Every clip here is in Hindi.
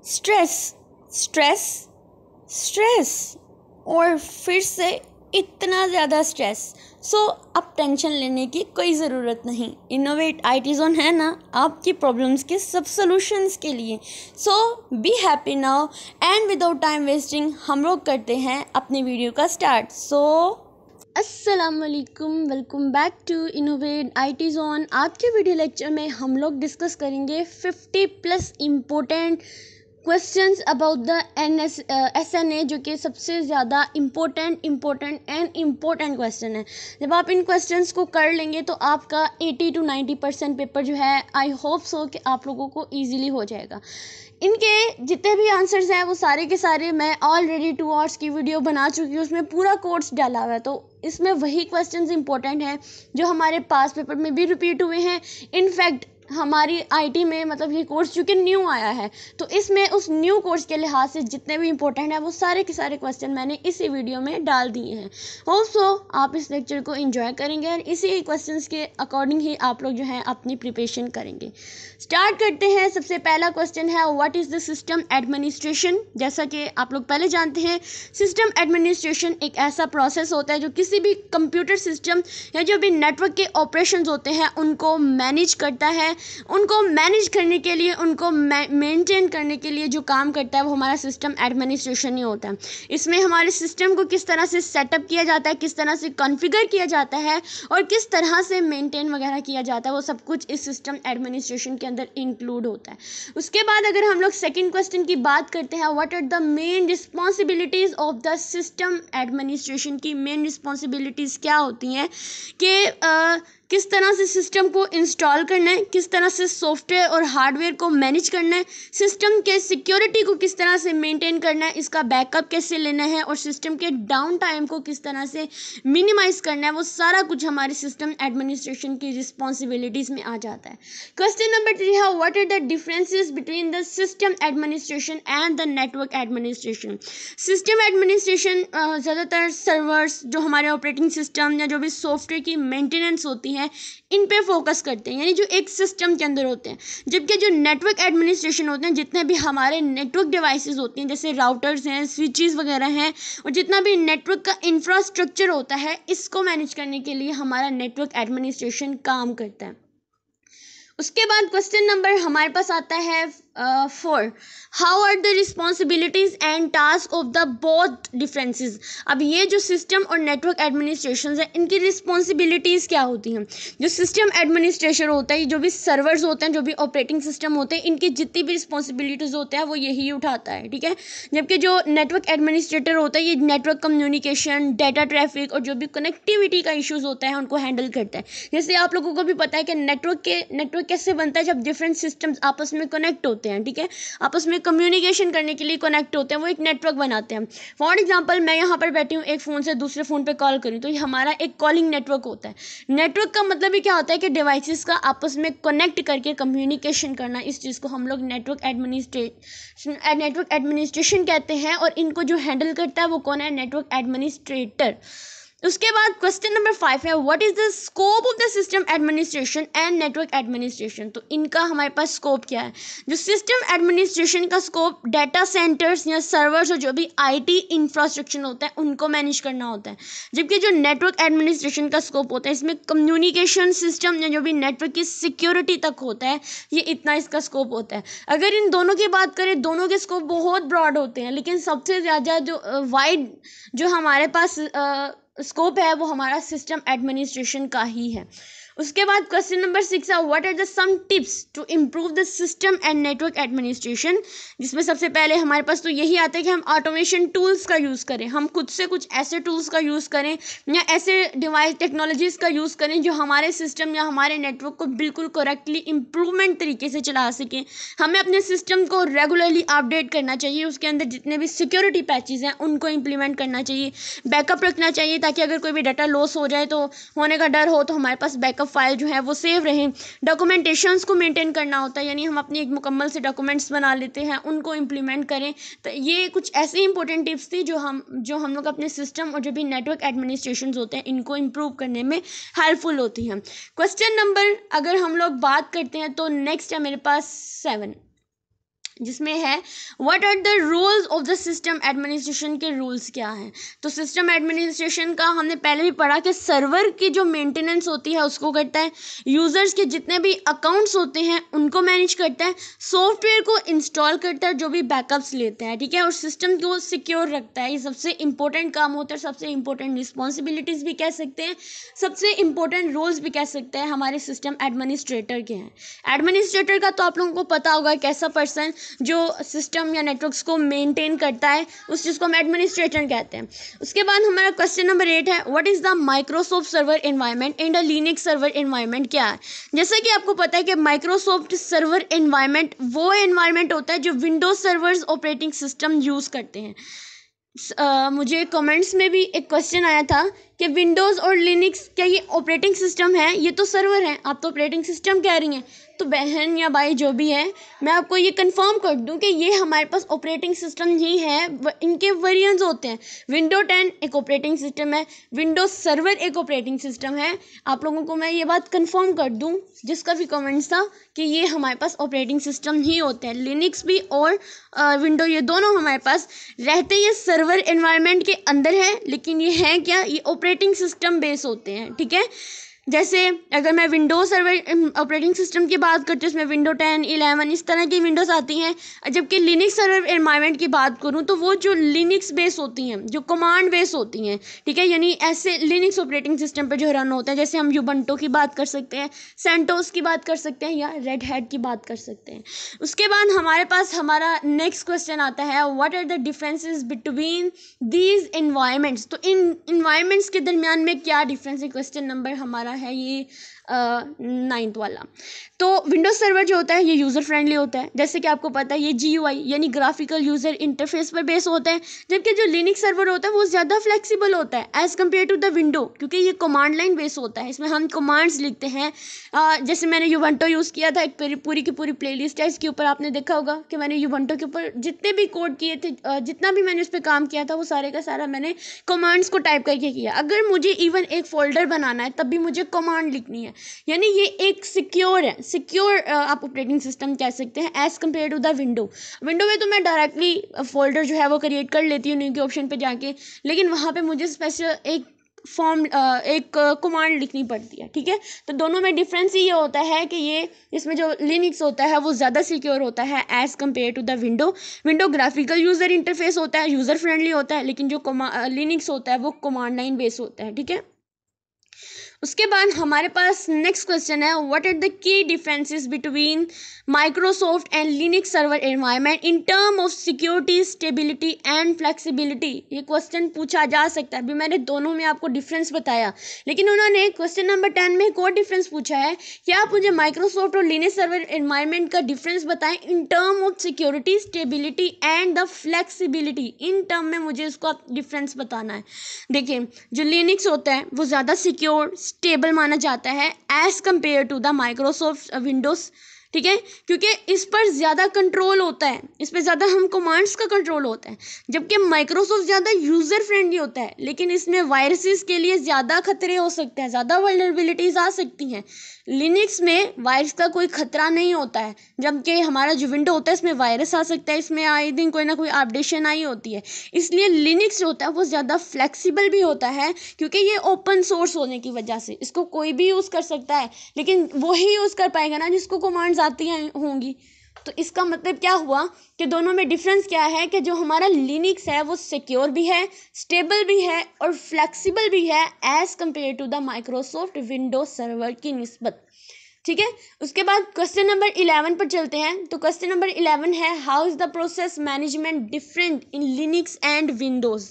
स्ट्रेस स्ट्रेस स्ट्रेस और फिर से इतना ज़्यादा स्ट्रेस। अब टेंशन लेने की कोई ज़रूरत नहीं। इनोवेट आईटी जोन है ना आपकी प्रॉब्लम्स के सब सॉल्यूशंस के लिए। Be happy now and without time wasting हम लोग करते हैं अपने वीडियो का स्टार्ट। अस्सलाम वालेकुम, welcome back to innovate IT zone. आज के वीडियो लेक्चर में हम लोग डिस्कस करेंगे 50+ important questions about the SNA, जो कि सबसे ज़्यादा इम्पोर्टेंट क्वेश्चन है। जब आप इन क्वेश्चंस को कर लेंगे तो आपका 80 to 90% पेपर जो है, आई होप सो कि आप लोगों को ईजिली हो जाएगा। इनके जितने भी आंसर्स हैं वो सारे के सारे मैं ऑलरेडी 2 आवर्स की वीडियो बना चुकी हूँ, उसमें पूरा कोर्स डाला हुआ है। तो इसमें वही क्वेश्चंस इंपॉर्टेंट हैं जो हमारे पास पेपर में भी रिपीट हुए हैं। इनफैक्ट हमारी आईटी में मतलब ये कोर्स चूँकि न्यू आया है, तो इसमें उस न्यू कोर्स के लिहाज से जितने भी इंपॉर्टेंट है वो सारे के सारे क्वेश्चन मैंने इसी वीडियो में डाल दिए हैं। होप सो आप इस लेक्चर को एंजॉय करेंगे और इसी क्वेश्चंस के अकॉर्डिंग ही आप लोग जो है अपनी प्रिपरेशन करेंगे। स्टार्ट करते हैं। सबसे पहला क्वेश्चन है, what is the system administration. जैसा कि आप लोग पहले जानते हैं, सिस्टम एडमिनिस्ट्रेशन एक ऐसा प्रोसेस होता है जो किसी भी कंप्यूटर सिस्टम या जो भी नेटवर्क के ऑपरेशंस होते हैं उनको मैनेज करता है। उनको मैनेज करने के लिए, उनको मेंटेन करने के लिए जो काम करता है वो हमारा सिस्टम एडमिनिस्ट्रेशन ही होता है। इसमें हमारे सिस्टम को किस तरह से सेटअप किया जाता है, किस तरह से कॉन्फ़िगर किया जाता है और किस तरह से मेंटेन वगैरह किया जाता है, वो सब कुछ इस सिस्टम एडमिनिस्ट्रेशन के अंदर इंक्लूड होता है। उसके बाद अगर हम लोग सेकेंड क्वेश्चन की बात करते हैं, what are the main responsibilities of the system administration. की मेन रिस्पॉन्सिबिलिटीज़ क्या होती हैं कि किस तरह से सिस्टम को इंस्टॉल करना है, किस तरह से सॉफ्टवेयर और हार्डवेयर को मैनेज करना है, सिस्टम के सिक्योरिटी को किस तरह से मेंटेन करना है, इसका बैकअप कैसे लेना है और सिस्टम के डाउन टाइम को किस तरह से मिनिमाइज करना है, वो सारा कुछ हमारे सिस्टम एडमिनिस्ट्रेशन की रिस्पॉन्सिबिलिटीज़ में आ जाता है। क्वेश्चन नंबर 3 है, what are the differences between the system administration and the network administration. System administration ज़्यादातर सर्वर्स, जो हमारे ऑपरेटिंग सिस्टम या जो भी सॉफ्टवेयर की मेंटेनेंस होती है इन पे फोकस करते हैं, यानी जो एक सिस्टम के अंदर होते हैं। जबकि जो नेटवर्क एडमिनिस्ट्रेशन होते हैं, जितने भी हमारे नेटवर्क डिवाइसेस होती हैं, जैसे राउटर्स हैं, स्विचेस वगैरह हैं और जितना भी नेटवर्क का इंफ्रास्ट्रक्चर होता है, इसको मैनेज करने के लिए हमारा नेटवर्क एडमिनिस्ट्रेशन काम करता है। उसके बाद क्वेश्चन नंबर हमारे पास आता है 4, how are the responsibilities and task of the both differences. अब ये जो सिस्टम और नेटवर्क एडमिनिस्ट्रेशन है, इनकी रिस्पॉन्सिबिलिटीज़ क्या होती हैं। जो सिस्टम एडमिनिस्ट्रेशन होता है, जो भी सर्वर्स होते हैं, जो भी ऑपरेटिंग सिस्टम होते हैं, इनकी जितनी भी रिस्पॉन्सिबिलिटीज़ होते हैं वो यही उठाता है, ठीक है। जबकि जो नेटवर्क एडमिनिस्ट्रेटर होता है, ये नेटवर्क कम्युनिकेशन, डाटा ट्रैफिक और जो भी कनेक्टिविटी का इशूज़ होता है उनको हैंडल करता है। जैसे आप लोगों को भी पता है कि नेटवर्क कैसे बनता है, जब डिफरेंट सिस्टम्स आपस में कनेक्ट होते हैं, ठीक है, आपस में कम्युनिकेशन करने के लिए कनेक्ट होते हैं, वो एक नेटवर्क बनाते हैं। फॉर एग्जांपल मैं यहाँ पर बैठी हूँ, एक फ़ोन से दूसरे फ़ोन पे कॉल करूँ, तो ये हमारा एक कॉलिंग नेटवर्क होता है। नेटवर्क का मतलब ही क्या होता है कि डिवाइसेस का आपस में कनेक्ट करके कम्युनिकेशन करना। इस चीज़ को हम लोग नेटवर्क एडमिनिस्ट्रेशन कहते हैं और इनको जो हैंडल करता है वो कौन है, नेटवर्क एडमिनिस्ट्रेटर। उसके बाद क्वेश्चन नंबर 5 है, what is the scope of the system administration and network administration. तो इनका हमारे पास स्कोप क्या है। जो सिस्टम एडमिनिस्ट्रेशन का स्कोप डाटा सेंटर्स या सर्वर्स और जो भी आईटी इंफ्रास्ट्रक्चर होता है उनको मैनेज करना होता है। जबकि जो नेटवर्क एडमिनिस्ट्रेशन का स्कोप होता है, इसमें कम्युनिकेशन सिस्टम या जो भी नेटवर्क की सिक्योरिटी तक होता है, ये इतना इसका स्कोप होता है। अगर इन दोनों की बात करें, दोनों के स्कोप बहुत ब्रॉड होते हैं, लेकिन सबसे ज़्यादा जो वाइड जो हमारे पास स्कोप है वो हमारा सिस्टम एडमिनिस्ट्रेशन का ही है। उसके बाद क्वेश्चन नंबर 6 है, what are the some tips to improve the system and network administration. जिसमें सबसे पहले हमारे पास तो यही आता है कि हम ऑटोमेशन टूल्स का यूज़ करें, हम खुद से कुछ ऐसे टूल्स का यूज़ करें या ऐसे डिवाइस टेक्नोलॉजीज़ का यूज़ करें जो हमारे सिस्टम या हमारे नेटवर्क को बिल्कुल करेक्टली इम्प्रूवमेंट तरीके से चला सकें। हमें अपने सिस्टम को रेगुलरली अपडेट करना चाहिए, उसके अंदर जितने भी सिक्योरिटी पैचेज़ हैं उनको इम्प्लीमेंट करना चाहिए, बैकअप रखना चाहिए ताकि अगर कोई भी डाटा लॉस हो जाए तो होने का डर हो तो हमारे पास बैकअप फाइल जो है वो सेव रहे। डॉक्यूमेंटेशंस को मेंटेन करना होता है, यानी हम अपनी एक मुकम्मल से डॉक्यूमेंट्स बना लेते हैं, उनको इम्प्लीमेंट करें। तो ये कुछ ऐसी इंपॉर्टेंट टिप्स थी जो हम लोग अपने सिस्टम और जो भी नेटवर्क एडमिनिस्ट्रेशन होते हैं इनको इम्प्रूव करने में हेल्पफुल होती हैं। क्वेश्चन नंबर अगर हम लोग बात करते हैं तो नेक्स्ट है मेरे पास 7, जिसमें है what are the rules of the system administration के रूल्स क्या हैं। तो सिस्टम एडमिनिस्ट्रेशन का हमने पहले भी पढ़ा कि सर्वर की जो मेंटेनेंस होती है उसको करता है, यूज़र्स के जितने भी अकाउंट्स होते हैं उनको मैनेज करता है, सॉफ्टवेयर को इंस्टॉल करता है जो भी बैकअप्स लेते हैं, ठीक है, और सिस्टम को सिक्योर रखता है। ये सबसे इंपॉर्टेंट काम होता है, सबसे इंपॉर्टेंट रिस्पॉन्सिबिलिटीज़ भी कह सकते हैं, सबसे इंपॉर्टेंट रोल्स भी कह सकते हैं हमारे सिस्टम एडमिनिस्ट्रेटर के हैं। एडमिनिस्ट्रेटर का तो आप लोगों को पता होगा कैसा पर्सन जो सिस्टम या नेटवर्क्स को मेंटेन करता है, उस चीज़ को हम एडमिनिस्ट्रेटर कहते हैं। उसके बाद हमारा क्वेश्चन नंबर 8 है what is the Microsoft server environment and a Linux server environment क्या है। जैसा कि आपको पता है कि माइक्रोसॉफ्ट सर्वर एनवायरनमेंट वो एनवायरनमेंट होता है जो Windows servers operating system use करते हैं। मुझे कमेंट्स में भी एक क्वेश्चन आया था कि विंडोज़ और लिनक्स क्या ये ऑपरेटिंग सिस्टम है, ये तो सर्वर है, आप तो ऑपरेटिंग सिस्टम कह रही हैं। तो बहन या भाई जो भी है, मैं आपको ये कंफर्म कर दूं कि ये हमारे पास ऑपरेटिंग सिस्टम ही है। इनके वेरिएंट्स होते हैं, विंडो 10 एक ऑपरेटिंग सिस्टम है, विंडोज सर्वर एक ऑपरेटिंग सिस्टम है। आप लोगों को मैं ये बात कंफर्म कर दूं जिसका भी कमेंट्स था कि ये हमारे पास ऑपरेटिंग सिस्टम ही होते हैं, लिनक्स भी और विंडो, ये दोनों हमारे पास रहते ये सर्वर एनवायरनमेंट के अंदर है, लेकिन ये है क्या, ये ऑपरेटिंग सिस्टम बेस होते हैं, ठीक है। जैसे अगर मैं विंडोज सर्वर ऑपरेटिंग सिस्टम की बात करती हूँ, उसमें विंडो 10, 11 इस तरह की विंडोज़ आती हैं। जबकि लिनक्स सर्वर एनवायरनमेंट की बात करूँ तो वो जो लिनक्स बेस होती हैं, जो कमांड बेस होती हैं, ठीक है, यानी ऐसे लिनक्स ऑपरेटिंग सिस्टम पर जो रन होते हैं, जैसे हम यूबंटो की बात कर सकते हैं, सेंटोस की बात कर सकते हैं, या रेड हैट की बात कर सकते हैं। उसके बाद हमारे पास हमारा नेक्स्ट क्वेश्चन आता है what are the differences between these environments. तो इन इन्वायरमेंट्स के दरमियान में क्या डिफरेंस है, क्वेश्चन नंबर हमारा है ये 9th वाला। तो विंडोज सर्वर जो होता है ये यूज़र फ्रेंडली होता है, जैसे कि आपको पता है ये GUI यानी ग्राफिकल यूज़र इंटरफेस पर बेस होता है। जबकि जो लिनक्स सर्वर होता है वो ज़्यादा फ्लेक्सिबल होता है as compare to the window, क्योंकि ये कमांड लाइन बेस होता है, इसमें हम कमांड्स लिखते हैं। जैसे मैंने यूबंटो यूज़ किया था, एक पूरी की पूरी प्लेलिस्ट है इसके ऊपर, आपने देखा होगा कि मैंने यूबंटो के ऊपर जितने भी कोड किए थे, जितना भी मैंने उस पर काम किया था, वो सारे का सारा मैंने कमांड्स को टाइप करके किया। अगर मुझे इवन एक फोल्डर बनाना है तब भी मुझे कमांड लिखनी है, यानी ये एक सिक्योर है, सिक्योर आप ऑपरेटिंग सिस्टम कह सकते हैं as compare to the window. Window में तो मैं डायरेक्टली फोल्डर जो है वो क्रिएट कर लेती हूँ न्यू के ऑप्शन पे जाके, लेकिन वहाँ पे मुझे स्पेशल एक एक कमांड लिखनी पड़ती है, ठीक है। तो दोनों में डिफरेंस ये होता है कि ये इसमें जो लिनक्स होता है वो ज़्यादा सिक्योर होता है as compare to the window. Window graphical user interface होता है, यूज़र फ्रेंडली होता है, लेकिन जो लिनक्स होता है वो कमांड लाइन बेस होता है, ठीक है। उसके बाद हमारे पास नेक्स्ट क्वेश्चन है what are the key differences between Microsoft and Linux server environment in term of security, stability and flexibility. ये क्वेश्चन पूछा जा सकता है, अभी मैंने दोनों में आपको डिफरेंस बताया, लेकिन उन्होंने क्वेश्चन नंबर 10 में एक और डिफरेंस पूछा है कि आप मुझे माइक्रोसॉफ्ट और लिनक्स सर्वर एनवायरनमेंट का डिफरेंस बताएं इन term of security, stability and the flexibility. In term में मुझे इसको आप डिफरेंस बताना है। देखिए, जो लिनक्स होता है वो ज़्यादा सिक्योर, स्टेबल माना जाता है as compare to the Microsoft Windows, ठीक है, क्योंकि इस पर ज़्यादा कंट्रोल होता है, इस पर ज़्यादा हम कमांड्स का कंट्रोल होता है। जबकि माइक्रोसॉफ्ट ज़्यादा यूज़र फ्रेंडली होता है, लेकिन इसमें वायरसेस के लिए ज़्यादा खतरे हो सकते हैं, ज़्यादा वल्नरेबिलिटीज़ आ सकती हैं। लिनक्स में वायरस का कोई खतरा नहीं होता है, जबकि हमारा जो विंडो होता है इसमें वायरस आ सकता है, इसमें आए दिन कोई ना कोई अपडेशन आई होती है। इसलिए लिनक्स जो होता है वो ज़्यादा फ्लेक्सिबल भी होता है, क्योंकि ये ओपन सोर्स होने की वजह से इसको कोई भी यूज़ कर सकता है, लेकिन वही यूज़ कर पाएगा ना जिसको कमांड्स आती हैं होंगी। तो इसका मतलब क्या हुआ कि दोनों में डिफरेंस क्या है कि जो हमारा लिनक्स है वो सिक्योर भी है, स्टेबल भी है और फ्लेक्सिबल भी है as compare to the Microsoft Windows server की निस्बत, ठीक है। उसके बाद क्वेश्चन नंबर 11 पर चलते हैं। तो क्वेश्चन नंबर 11 है how is the process management different in Linux and Windows,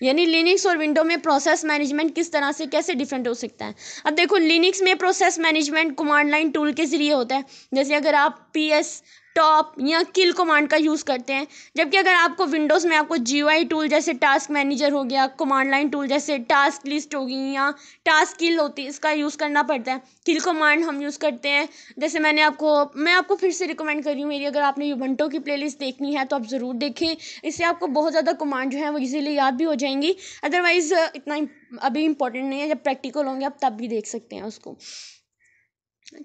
यानी लिनक्स और विंडो में प्रोसेस मैनेजमेंट किस तरह से कैसे डिफरेंट हो सकता है। अब देखो, लिनक्स में process management command line tool के ज़रिए होता है, जैसे अगर आप PS टॉप या किल कमांड का यूज़ करते हैं। जबकि अगर आपको विंडोज़ में आपको GUI टूल जैसे टास्क मैनेजर हो गया, कमांड लाइन टूल जैसे टास्क लिस्ट होगी या टास्क किल होती है, इसका यूज़ करना पड़ता है। किल कमांड हम यूज़ करते हैं, जैसे मैं आपको फिर से रिकमेंड कर रही हूँ मेरी, अगर आपने यूबंटो की प्लेलिस्ट देखनी है तो आप ज़रूर देखें, इससे आपको बहुत ज़्यादा कमांड जो है वो इजीली याद भी हो जाएंगी। अदरवाइज़ इतना अभी इंपॉर्टेंट नहीं है, जब प्रैक्टिकल होंगे आप तब भी देख सकते हैं उसको,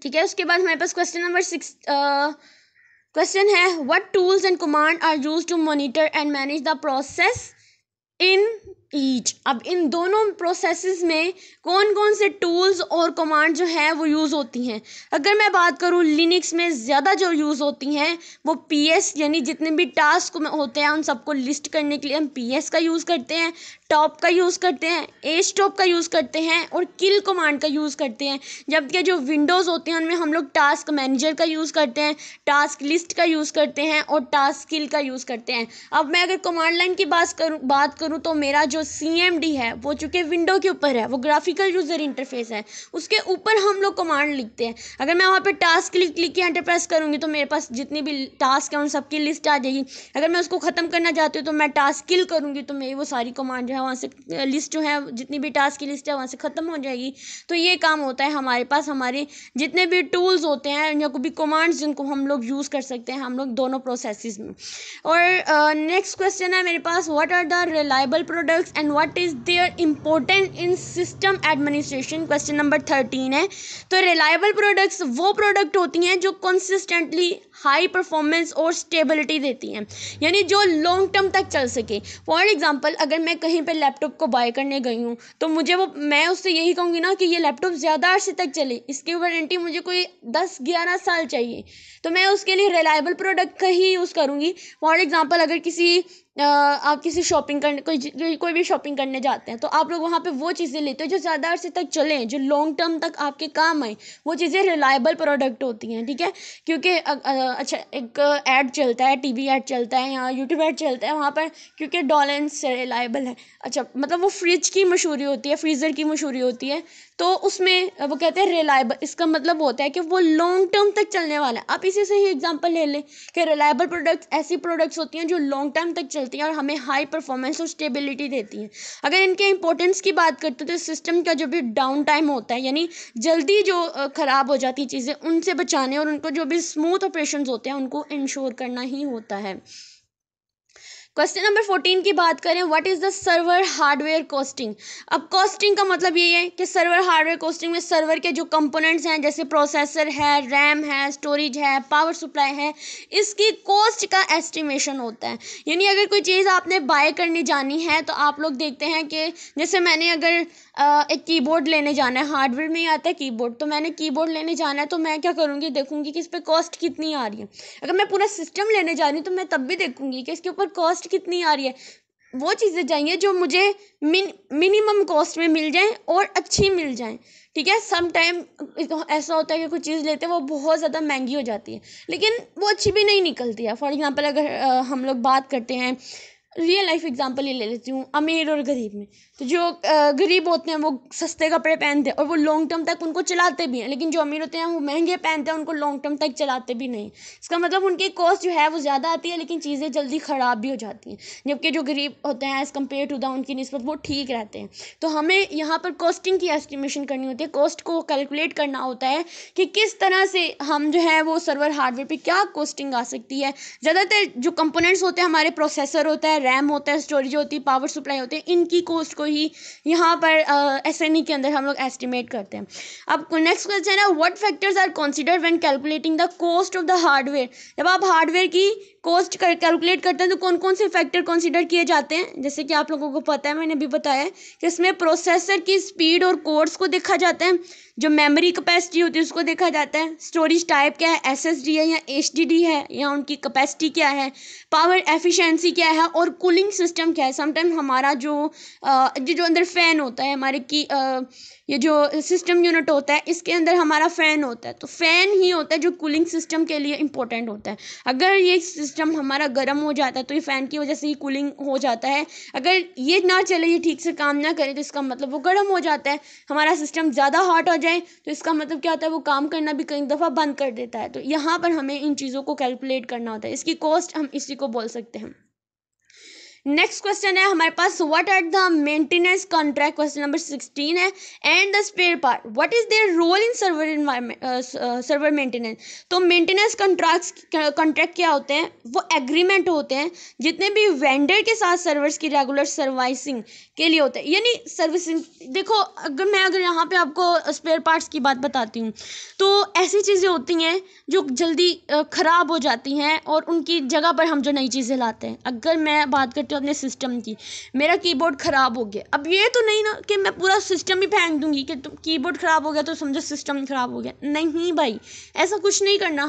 ठीक है। उसके बाद हमारे पास क्वेश्चन नंबर क्वेश्चन है what tools and command are used to monitor and manage the process in each. अब इन दोनों प्रोसेसेस में कौन कौन से टूल्स और कमांड जो है वो यूज़ होती हैं। अगर मैं बात करूँ लिनक्स में ज़्यादा जो यूज़ होती हैं वो PS यानी जितने भी टास्क होते हैं उन सबको लिस्ट करने के लिए हम PS का यूज़ करते हैं, टॉप का यूज़ करते हैं, स्टॉप का यूज़ करते हैं और किल कमांड का यूज़ करते हैं। जबकि जो विंडोज़ होते हैं उनमें हम लोग टास्क मैनेजर का यूज़ करते हैं, टास्क लिस्ट का यूज़ करते हैं और टास्क किल का यूज़ करते हैं। अब मैं अगर कमांड लाइन की बात करूँ तो मेरा जो CMD है वो चूँकि विंडो के ऊपर है, वो ग्राफिकल यूज़र इंटरफेस है, उसके ऊपर हम लोग कमांड लिखते हैं। अगर मैं वहाँ पे टास्क लिख के एंटर प्रेस करूँगी तो मेरे पास जितनी भी टास्क है उन सबकी लिस्ट आ जाएगी। अगर मैं उसको ख़त्म करना चाहती हूँ तो मैं टास्क किल करूँगी तो मेरी वो सारी कमांड जो है वहाँ से लिस्ट जो है जितनी भी टास्क की लिस्ट है वहाँ से ख़त्म हो जाएगी। तो ये काम होता है हमारे पास, हमारे जितने भी टूल्स होते हैं या कोई भी कमांड्स जिनको हम लोग यूज़ कर सकते हैं हम लोग दोनों प्रोसेसेस में। और नेक्स्ट क्वेश्चन है मेरे पास what are the reliable products and what is their important in system administration. Question number 13 है। तो रिलायबल प्रोडक्ट्स वो प्रोडक्ट होती हैं जो कंसिस्टेंटली हाई परफॉर्मेंस और स्टेबिलिटी देती हैं, यानी जो लॉन्ग टर्म तक चल सके। फॉर एग्जांपल अगर मैं कहीं पे लैपटॉप को बाय करने गई हूँ तो मैं उससे यही कहूँगी ना कि ये लैपटॉप ज़्यादा अर्से तक चले, इसकी वारंटी मुझे कोई 10-11 साल चाहिए, तो मैं उसके लिए रिलायबल प्रोडक्ट का ही यूज़ करूँगी। फॉर एग्जांपल अगर आप किसी शॉपिंग करने कोई भी शॉपिंग करने जाते हैं तो आप लोग वहाँ पे वो चीज़ें लेते हो जो ज़्यादा अर्से तक चलें, जो लॉन्ग टर्म तक आपके काम आए, वो चीज़ें रिलायबल प्रोडक्ट होती हैं, ठीक है। क्योंकि अच्छा एक ऐड चलता है, TV ऐड चलता है या YouTube ऐड चलता है, वहाँ पर क्योंकि डॉलेंस रिलायबल है, अच्छा मतलब वो फ्रिज की मशहूरी होती है, फ्रीज़र की मशहूरी होती है, तो उसमें वो कहते हैं रिलायबल, इसका मतलब होता है कि वो लॉन्ग टर्म तक चलने वाला है। आप इसी से ही एग्जांपल ले लें कि रिलायबल प्रोडक्ट्स ऐसी प्रोडक्ट्स होती हैं जो लॉन्ग टर्म तक चलती हैं और हमें हाई परफॉर्मेंस और स्टेबिलिटी देती हैं। अगर इनके इंपॉर्टेंस की बात करते हैं तो सिस्टम का जो भी डाउन टाइम होता है, यानी जल्दी जो ख़राब हो जाती चीज़ें उनसे बचाने और उनको जो भी स्मूथ ऑपरेशंस होते हैं उनको इंश्योर करना ही होता है। क्वेश्चन नंबर 14 की बात करें what is the server hardware costing. अब कॉस्टिंग का मतलब ये है कि सर्वर हार्डवेयर कॉस्टिंग में सर्वर के जो कंपोनेंट्स हैं जैसे प्रोसेसर है, रैम है, स्टोरेज है, पावर सप्लाई है, इसकी कॉस्ट का एस्टिमेशन होता है। यानी अगर कोई चीज़ आपने बाय करने जानी है तो आप लोग देखते हैं कि जैसे मैंने अगर एक कीबोर्ड लेने जाना है, हार्डवेयर में ही आता है कीबोर्ड, तो मैंने कीबोर्ड लेने जाना है तो मैं क्या करूँगी, देखूँगी कि इस पर कॉस्ट कितनी आ रही है। अगर मैं पूरा सिस्टम लेने जा रही हूँ तो मैं तब भी देखूँगी कि इसके ऊपर कॉस्ट कितनी आ रही है। वो चीज़ें चाहिए जो मुझे मिनिमम कॉस्ट में मिल जाएं और अच्छी मिल जाएं, ठीक है। सम टाइम ऐसा होता है कि कुछ चीज़ लेते हैं वो बहुत ज़्यादा महंगी हो जाती है लेकिन वो अच्छी भी नहीं निकलती है। फॉर एग्जांपल अगर हम लोग बात करते हैं, रियल लाइफ एग्जांपल ही ले लेती हूँ अमीर और गरीब में, तो जो गरीब होते हैं वो सस्ते कपड़े पहनते हैं और वो लॉन्ग टर्म तक उनको चलाते भी हैं, लेकिन जो अमीर होते हैं वो महंगे पहनते हैं, उनको लॉन्ग टर्म तक चलाते भी नहीं। इसका मतलब उनकी कॉस्ट जो है वो ज़्यादा आती है लेकिन चीज़ें जल्दी ख़राब भी हो जाती हैं, जबकि जो गरीब होते हैं एज़ कम्पेयर टू द उनकी निस्बत वो ठीक रहते हैं। तो हमें यहाँ पर कॉस्टिंग की एस्टिमेशन करनी होती है, कॉस्ट को कैलकुलेट करना होता है कि किस तरह से हम जो है वो सर्वर हार्डवेयर पर क्या कॉस्टिंग आ सकती है। ज़्यादातर जो कंपोनेंट्स होते हैं हमारे प्रोसेसर होता है, रैम होता है, स्टोरेज होती है, पावर सप्लाई होती है, इनकी कॉस्ट को ही यहाँ पर SNE के अंदर हम लोग एस्टिमेट करते हैं। अब नेक्स्ट क्वेश्चन है what factors are considered when calculating the cost of the hardware. जब आप हार्डवेयर की कॉस्ट कैलकुलेट करते हैं तो कौन कौन से फैक्टर कंसीडर किए जाते हैं। जैसे कि आप लोगों को पता है, मैंने भी बताया है कि इसमें प्रोसेसर की स्पीड और कोड्स को देखा जाता है, जो मेमोरी कैपेसिटी होती है उसको देखा जाता है, स्टोरेज टाइप क्या है, SSD है या HDD है या उनकी कैपेसिटी क्या है, पावर एफिशिएंसी क्या है और कूलिंग सिस्टम क्या है। समटाइम हमारा जो अंदर फ़ैन होता है हमारे की ये जो सिस्टम यूनिट होता है इसके अंदर हमारा फ़ैन होता है, तो फ़ैन ही होता है जो कूलिंग सिस्टम के लिए इम्पोर्टेंट होता है। अगर ये सिस्टम हमारा गर्म हो जाता है तो ये फ़ैन की वजह से ही कूलिंग हो जाता है। अगर ये ना चले, ये ठीक से काम ना करे तो इसका मतलब वो गर्म हो जाता है। हमारा सिस्टम ज़्यादा हॉट हो जाए तो इसका मतलब क्या होता है, वो काम करना भी कई दफ़ा बंद कर देता है। तो यहाँ पर हमें इन चीज़ों को कैलकुलेट करना होता है, इसकी कॉस्ट हम इसी को बोल सकते हैं। नेक्स्ट क्वेश्चन है हमारे पास, what are the maintenance contract, question number 16 है, and the spare part, what is their role in server environment, server maintenance. तो मेंटेनेंस कॉन्ट्रैक्ट क्या होते हैं, वो एग्रीमेंट होते हैं जितने भी वेंडर के साथ सर्वर्स की रेगुलर सर्विसिंग के लिए होते हैं, यानी सर्विसिंग। देखो अगर यहाँ पे आपको स्पेयर पार्ट्स की बात बताती हूँ, तो ऐसी चीज़ें होती हैं जो जल्दी ख़राब हो जाती हैं और उनकी जगह पर हम जो नई चीज़ें लाते हैं। अगर मैं बात करती हूँ अपने सिस्टम की, मेरा कीबोर्ड ख़राब हो गया, अब ये तो नहीं ना कि मैं पूरा सिस्टम ही फेंक दूंगी कि कीबोर्ड ख़राब हो गया तो समझो सिस्टम ख़राब हो गया, नहीं भाई, ऐसा कुछ नहीं करना।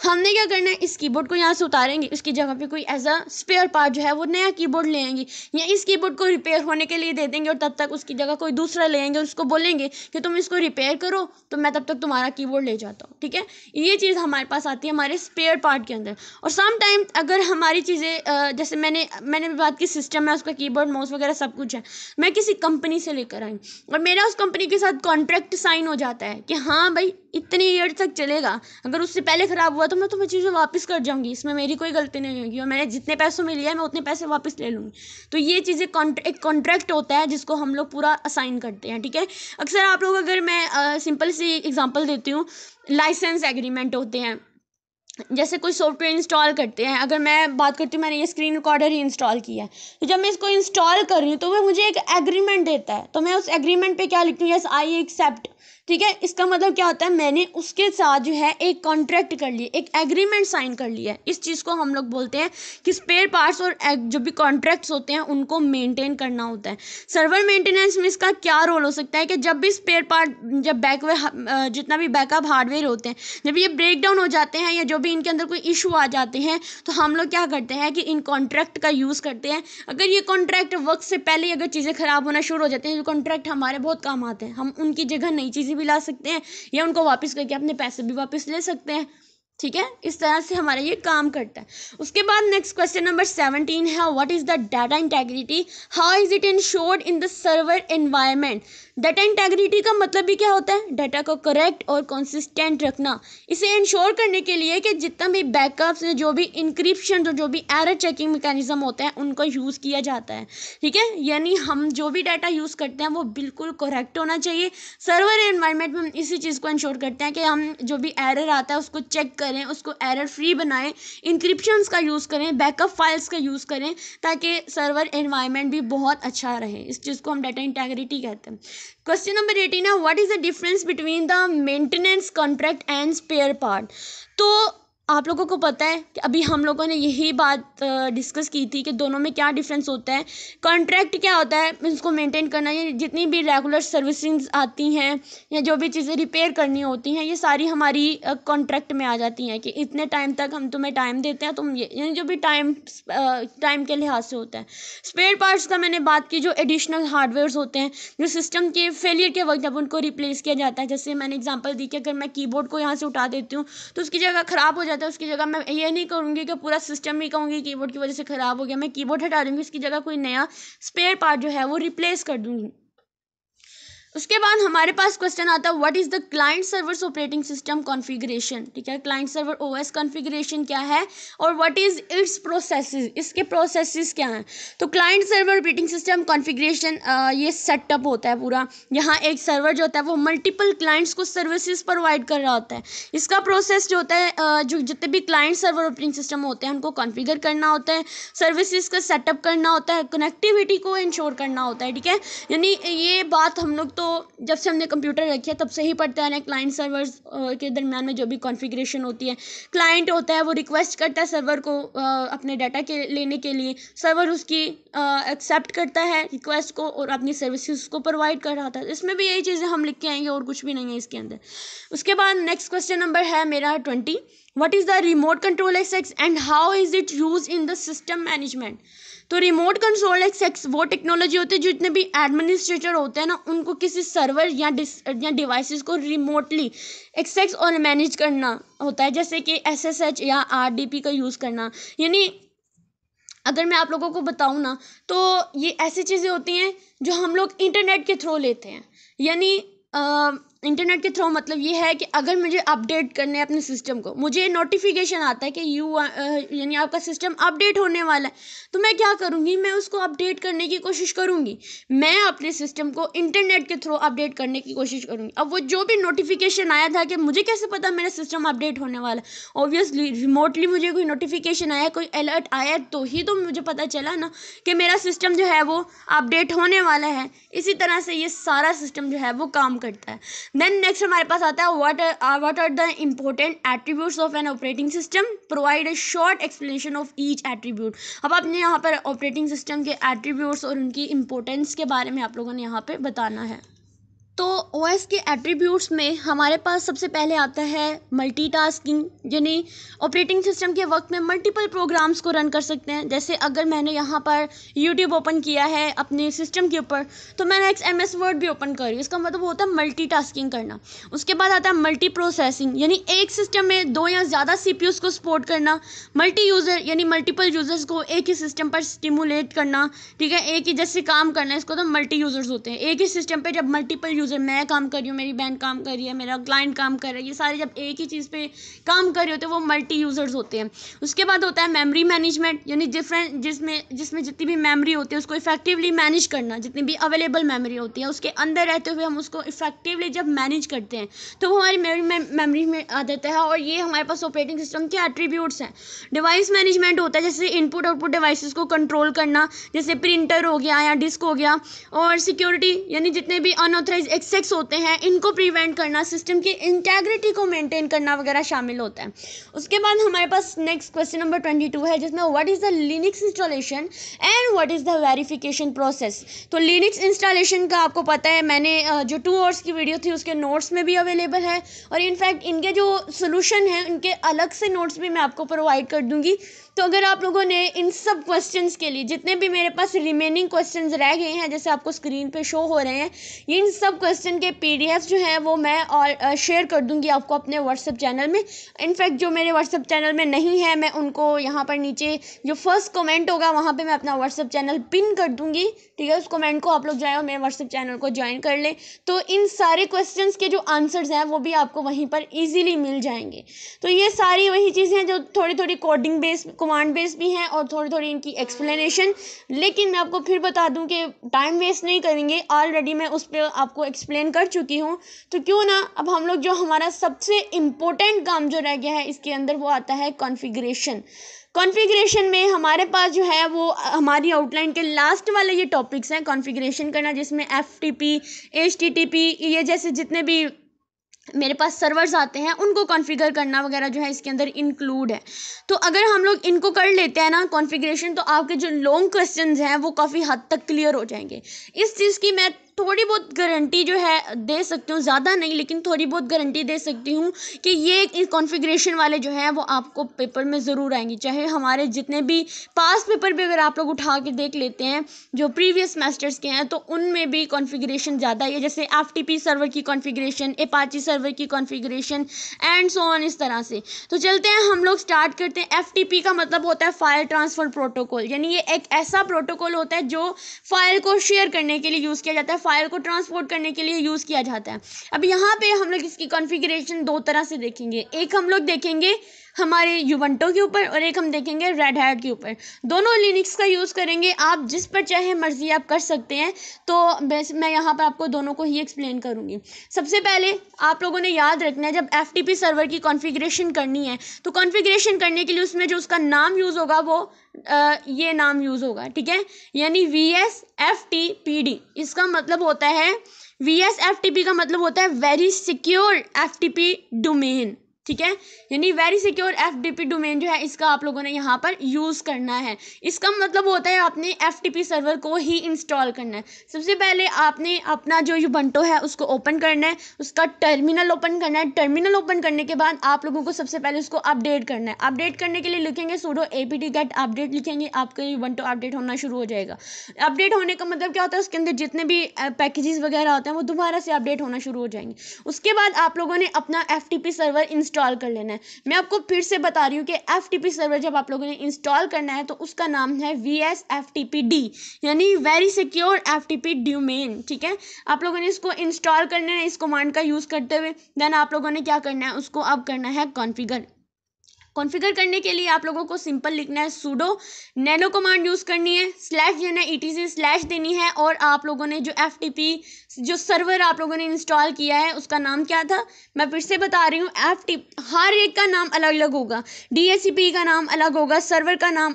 हमने क्या करना है, इस कीबोर्ड को यहाँ से उतारेंगे, इसकी जगह पे कोई एज अ स्पेयर पार्ट जो है वो नया कीबोर्ड ले आएंगे, या इस कीबोर्ड को रिपेयर होने के लिए दे देंगे और तब तक उसकी जगह कोई दूसरा ले आएंगे, उसको बोलेंगे कि तुम इसको रिपेयर करो, तो मैं तब तक तुम्हारा कीबोर्ड ले जाता हूँ। ठीक है, ये चीज़ हमारे पास आती है हमारे स्पेयर पार्ट के अंदर। और सम टाइम अगर हमारी चीज़ें जैसे मैंने बात की सिस्टम है, उसका कीबोर्ड माउस वगैरह सब कुछ है, मैं किसी कंपनी से लेकर आई और मेरा उस कंपनी के साथ कॉन्ट्रैक्ट साइन हो जाता है कि हाँ भाई इतने ईयर तक चलेगा, अगर उससे पहले ख़राब हुआ तो मैं तुम्हें चीज़ें वापस कर जाऊंगी, इसमें मेरी कोई गलती नहीं होगी और मैंने जितने पैसों में लिया है मैं उतने पैसे वापस ले लूँगी। तो ये चीज़ें एक कॉन्ट्रैक्ट होता है जिसको हम लोग पूरा असाइन करते हैं। ठीक है, अक्सर आप लोग, अगर मैं सिंपल सी एग्जांपल देती हूँ, लाइसेंस एग्रीमेंट होते हैं, जैसे कोई सॉफ्टवेयर इंस्टॉल करते हैं, अगर मैं बात करती हूँ, मैंने ये स्क्रीन रिकॉर्डर ही इंस्टॉल किया है, तो जब मैं इसको इंस्टॉल कर रही हूँ तो वो मुझे एक एग्रीमेंट देता है, तो मैं उस एग्रीमेंट पे क्या लिखती हूँ, यस आई एक्सेप्ट। ठीक है, इसका मतलब क्या होता है, मैंने उसके साथ जो है एक कॉन्ट्रैक्ट कर लिया, एक एग्रीमेंट साइन कर लिया है। इस चीज़ को हम लोग बोलते हैं कि स्पेयर पार्ट्स और जो भी कॉन्ट्रैक्ट्स होते हैं उनको मेंटेन करना होता है। सर्वर मेंटेनेंस में इसका क्या रोल हो सकता है कि जब भी स्पेयर पार्ट, जब जितना भी बैकअप हार्डवेयर होते हैं, जब ये ब्रेक डाउन हो जाते हैं या जो भी इनके अंदर कोई इशू आ जाते हैं, तो हम लोग क्या करते हैं कि इन कॉन्ट्रैक्ट का यूज़ करते हैं। अगर ये कॉन्ट्रैक्ट वक्त से पहले ही अगर चीज़ें ख़राब होना शुरू हो जाती हैं, जो कॉन्ट्रैक्ट हमारे बहुत काम आते हैं, हम उनकी जगह नई चीज़ें भी ला सकते हैं या उनको वापस करके अपने पैसे भी वापस ले सकते हैं। ठीक है, इस तरह से हमारा ये काम करता है। उसके बाद नेक्स्ट क्वेश्चन नंबर 17 है, what is the data integrity, how is it insured in the server environment. Data integrity का मतलब भी क्या होता है, डाटा को करेक्ट और कंसिस्टेंट रखना। इसे इंश्योर करने के लिए कि जितना भी बैकअप्स, जो भी इंक्रिप्शन, जो भी एरर चेकिंग मैकेनिज्म होते हैं उनको यूज़ किया जाता है। ठीक है, यानी हम जो भी डाटा यूज़ करते हैं वो बिल्कुल करेक्ट होना चाहिए। सर्वर एनवायरनमेंट में हम इसी चीज़ को इंश्योर करते हैं कि हम जो भी एरर आता है उसको चेक करें, उसको एरर फ्री बनाएं, इंक्रिप्शंस का यूज़ करें, बैकअप फाइल्स का यूज़ करें, ताकि सर्वर एनवायरनमेंट भी बहुत अच्छा रहे। इस चीज़ को हम डाटा इंटेग्रिटी कहते हैं। क्वेश्चन नंबर 18 है, what is the difference between the maintenance contract and spare part. तो आप लोगों को पता है कि अभी हम लोगों ने यही बात डिस्कस की थी कि दोनों में क्या डिफरेंस होता है। कॉन्ट्रैक्ट क्या होता है, उसको मेंटेन करना, ये जितनी भी रेगुलर सर्विसिंग आती हैं या जो भी चीज़ें रिपेयर करनी होती हैं, ये सारी हमारी कॉन्ट्रैक्ट में आ जाती हैं कि इतने टाइम तक हम तुम्हें टाइम देते हैं, तुम ये, यानी जो भी टाइम के लिहाज से होता है। स्पेयर पार्ट्स का मैंने बात की, जो एडिशनल हार्डवेयर्स होते हैं, जो सिस्टम के फेलियर के वक्त जब उनको रिप्लेस किया जाता है। जैसे मैंने एग्जांपल दी कि अगर मैं कीबोर्ड को यहाँ से उठा देती हूँ तो उसकी जगह ख़राब हो जाता है, उसकी जगह मैं ये नहीं करूँगी कि पूरा सिस्टम ही कहूँगी कीबोर्ड की वजह से ख़राब हो गया, मैं कीबोर्ड हटा दूँगी, उसकी जगह कोई नया स्पेयर पार्ट जो है वो रिप्लेस कर दूँगी। उसके बाद हमारे पास क्वेश्चन आता है, what is the client servers operating system configuration. ठीक है, क्लाइंट सर्वर ओएस कॉन्फ़िगरेशन क्या है और व्हाट इज इट्स प्रोसेसेस, इसके प्रोसेसेस क्या हैं। तो client server operating system configuration ये सेटअप होता है पूरा। यहाँ एक सर्वर जो होता है वो मल्टीपल क्लाइंट्स को सर्विसेज प्रोवाइड कर रहा होता है। इसका प्रोसेस जो होता है, जो जितने भी क्लाइंट सर्वर ऑपरेटिंग सिस्टम होते हैं उनको कॉन्फ़िगर करना होता है, सर्विसेज का सेटअप करना होता है, कनेक्टिविटी को इंश्योर करना होता है। ठीक है, यानी ये बात हम लोग तो जब से हमने कंप्यूटर रखे तब से ही पढ़ते हैं। क्लाइंट सर्वर्स के दरमियान में जो भी कॉन्फ़िगरेशन होती है, क्लाइंट होता है वो रिक्वेस्ट करता है सर्वर को अपने डाटा के लेने के लिए, सर्वर उसकी एक्सेप्ट करता है रिक्वेस्ट को और अपनी सर्विसेज को प्रोवाइड कर रहा था। इसमें भी यही चीज़ें हम लिख के आएंगे और कुछ भी नहीं है इसके अंदर। उसके बाद नेक्स्ट क्वेश्चन नंबर है मेरा 20, what is the remote control access and how is it use in the system management. तो रिमोट कंट्रोल एक्सेस वो टेक्नोलॉजी होती है जितने भी एडमिनिस्ट्रेटर होते हैं ना, उनको किसी सर्वर या डिवाइसेस को रिमोटली एक्सेस और मैनेज करना होता है, जैसे कि SSH या RDP का यूज़ करना। यानी अगर मैं आप लोगों को बताऊँ ना, तो ये ऐसी चीज़ें होती हैं जो हम लोग इंटरनेट के थ्रू लेते हैं। यानी इंटरनेट के थ्रू मतलब ये है कि अगर मुझे अपडेट करने अपने सिस्टम को, मुझे नोटिफिकेशन आता है कि यानी आपका सिस्टम अपडेट होने वाला है, तो मैं क्या करूँगी, मैं उसको अपडेट करने की कोशिश करूँगी। मैं अपने सिस्टम को इंटरनेट के थ्रू अपडेट करने की कोशिश करूँगी। अब वो जो भी नोटिफिकेशन आया था, कि मुझे कैसे पता मेरा सिस्टम अपडेट होने वाला है, ऑब्वियसली रिमोटली मुझे कोई नोटिफिकेशन आया, कोई अलर्ट आया, तो ही तो मुझे पता चला ना कि मेरा सिस्टम जो है वो अपडेट होने वाला है। इसी तरह से ये सारा सिस्टम जो है वो काम करता है। देन नेक्स्ट हमारे पास आता है what are the important attributes of an operating system, provide a short explanation of each attribute. अब आपने यहाँ पर ऑपरेटिंग सिस्टम के एट्रीब्यूट्स और उनकी इंपॉर्टेंस के बारे में आप लोगों ने यहाँ पे बताना है। तो ओएस के एट्रीब्यूट्स में हमारे पास सबसे पहले आता है मल्टीटास्किंग, यानी ऑपरेटिंग सिस्टम के वक्त में मल्टीपल प्रोग्राम्स को रन कर सकते हैं। जैसे अगर मैंने यहाँ पर यूट्यूब ओपन किया है अपने सिस्टम के ऊपर, तो मैंने एक MS वर्ड भी ओपन करी, इसका मतलब होता है मल्टीटास्किंग करना। उसके बाद आता है मल्टी प्रोसेसिंग, यानी एक सिस्टम में 2 या ज़्यादा CPUs को सपोर्ट करना। मल्टी यूज़र यानी मल्टीपल यूज़र्स को एक ही सिस्टम पर स्टिमुलेट करना, ठीक है, एक ही जैसे काम करना, इसको तो मल्टी यूज़र्स होते हैं। एक ही सिस्टम पर जब मल्टीपल मैं काम कर रही हूँ, मेरी बहन काम कर रही है, मेरा क्लाइंट काम कर रहा है, ये सारे जब एक ही चीज़ पे काम कर रहे होते हैं वो मल्टी यूज़र्स होते हैं। उसके बाद होता है मेमोरी मैनेजमेंट, यानी डिफरेंट जिसमें जितनी भी मेमोरी होती है उसको इफेक्टिवली मैनेज करना। जितनी भी अवेलेबल मेमोरी होती है उसके अंदर रहते हुए हम उसको इफेक्टिवली जब मैनेज करते हैं तो वो हमारी मेमोरी में आ जाता है, और ये हमारे पास ऑपरेटिंग सिस्टम के एट्रीब्यूट्स हैं। डिवाइस मैनेजमेंट होता है, जैसे इनपुट आउटपुट डिवाइसेस को कंट्रोल करना, जैसे प्रिंटर हो गया या डिस्क हो गया। और सिक्योरिटी, यानी जितने भी अनऑथराइज एक्सेस होते हैं इनको प्रिवेंट करना, सिस्टम की इंटेग्रिटी को मेंटेन करना वगैरह शामिल होता है। उसके बाद हमारे पास नेक्स्ट क्वेश्चन नंबर 22 है, जिसमें what is the Linux installation and what is the verification process. तो लिनक्स इंस्टॉलेशन का आपको पता है, मैंने जो 2 आवर्स की वीडियो थी उसके नोट्स में भी अवेलेबल है, और इनफैक्ट इनके जो सोल्यूशन है उनके अलग से नोट्स भी मैं आपको प्रोवाइड कर दूंगी। तो अगर आप लोगों ने इन सब क्वेश्चंस के लिए, जितने भी मेरे पास रिमेनिंग क्वेश्चंस रह गए हैं जैसे आपको स्क्रीन पे शो हो रहे हैं, इन सब क्वेश्चन के PDF जो हैं वो मैं और शेयर कर दूंगी आपको अपने व्हाट्सएप चैनल में। इनफैक्ट जो मेरे व्हाट्सएप चैनल में नहीं है, मैं उनको यहाँ पर नीचे जो फर्स्ट कमेंट होगा वहाँ पर मैं अपना व्हाट्सएप चैनल पिन कर दूँगी, ठीक है। उस कमेंट को आप लोग जाए और मेरे व्हाट्सएप चैनल को ज्वाइन कर लें, तो इन सारे क्वेश्चंस के जो आंसर्स हैं वो भी आपको वहीं पर ईजिली मिल जाएंगे। तो ये सारी वही चीज़ें हैं जो थोड़ी थोड़ी कोडिंग बेस, कमांड बेस भी हैं, और थोड़ी थोड़ी इनकी एक्सप्लेनेशन। लेकिन मैं आपको फिर बता दूं कि टाइम वेस्ट नहीं करेंगे, ऑलरेडी मैं उस पर आपको एक्सप्लेन कर चुकी हूं। तो क्यों ना अब हम लोग जो हमारा सबसे इम्पोर्टेंट काम जो रह गया है इसके अंदर, वो आता है कॉन्फ़िगरेशन। कॉन्फ़िगरेशन में हमारे पास जो है वो हमारी आउटलाइन के लास्ट वाले ये टॉपिक्स हैं कॉन्फ़िगरेशन करना, जिसमें FTP, HTTP, ये जैसे जितने भी मेरे पास सर्वर्स आते हैं उनको कॉन्फ़िगर करना वगैरह जो है इसके अंदर इंक्लूड है। तो अगर हम लोग इनको कर लेते हैं ना कॉन्फ़िगरेशन, तो आपके जो लॉन्ग क्वेश्चंस हैं वो काफ़ी हद तक क्लियर हो जाएंगे। इस चीज़ की मैं थोड़ी बहुत गारंटी जो है दे सकती हूँ, ज़्यादा नहीं लेकिन थोड़ी बहुत गारंटी दे सकती हूँ कि ये कॉन्फ़िगरेशन वाले जो हैं वो आपको पेपर में ज़रूर आएंगी। चाहे हमारे जितने भी पास पेपर भी अगर आप लोग उठा के देख लेते हैं जो प्रीवियस सेमेस्टर्स के हैं, तो उनमें भी कॉन्फ़िगरेशन ज़्यादा ही है। जैसे FTP सर्वर की कॉन्फ़िगरेशन, अपाची सर्वर की कॉन्फ़िगरेशन एंड सो ऑन, इस तरह से। तो चलते हैं हम लोग स्टार्ट करते हैं। FTP का मतलब होता है फाइल ट्रांसफ़र प्रोटोकॉल, यानी ये एक ऐसा प्रोटोकॉल होता है जो फाइल को शेयर करने के लिए यूज़ किया जाता है, फाइल को ट्रांसपोर्ट करने के लिए यूज़ किया जाता है। अब यहाँ पे हम लोग इसकी कॉन्फ़िगरेशन 2 तरह से देखेंगे। एक हम लोग देखेंगे हमारे यूबंटो के ऊपर, और एक हम देखेंगे रेड हैट के ऊपर। दोनों लिनक्स का यूज़ करेंगे, आप जिस पर चाहे मर्जी आप कर सकते हैं। तो मैं यहाँ पर आपको दोनों को ही एक्सप्लेन करूँगी। सबसे पहले आप लोगों ने याद रखना है, जब FTP सर्वर की कॉन्फ़िगरेशन करनी है तो कॉन्फ़िगरेशन करने के लिए उसमें जो उसका नाम यूज़ होगा वो ये नाम यूज़ होगा, ठीक है, यानी VSFTPD। इसका मतलब होता है, VSFTP का मतलब होता है वेरी सिक्योर FTP डोमेन, ठीक है, यानी वेरी सिक्योर FTP डोमेन जो है इसका आप लोगों ने यहाँ पर यूज़ करना है। इसका मतलब होता है आपने FTP सर्वर को ही इंस्टॉल करना है। सबसे पहले आपने अपना जो यूबंटो है उसको ओपन करना है, उसका टर्मिनल ओपन करना है। टर्मिनल ओपन करने के बाद आप लोगों को सबसे पहले उसको अपडेट करना है। अपडेट करने के लिए लिखेंगे sudo apt-get अपडेट, लिखेंगे, आपका यूबंटो अपडेट होना शुरू हो जाएगा। अपडेट होने का मतलब क्या होता है, उसके अंदर जितने भी पैकेजेस वगैरह होते हैं वो दोबारा से अपडेट होना शुरू हो जाएंगे। उसके बाद आप लोगों ने अपना FTP सर्वर इंस्टॉल कर लेना है। मैं आपको फिर से बता रही हूँ कि FTP सर्वर जब आप लोगों ने इंस्टॉल करना है तो उसका नाम है VSFTPD, यानी वेरी सिक्योर FTP डोमेन। ठीक है, आप लोगों ने इसको इंस्टॉल करना है इस कमांड का यूज़ करते हुए। देन आप लोगों ने क्या करना है, उसको अब करना है कॉन्फ़िगर। कॉन्फ़िगर करने के लिए आप लोगों को सिंपल लिखना है सुडो नैनो कमांड यूज़ करनी है, स्लैश जो है ना ETC स्लैश देनी है, और आप लोगों ने जो FTP जो सर्वर आप लोगों ने इंस्टॉल किया है उसका नाम क्या था, मैं फिर से बता रही हूँ। हर एक का नाम अलग अलग होगा, DHCP का नाम अलग होगा, सर्वर का नाम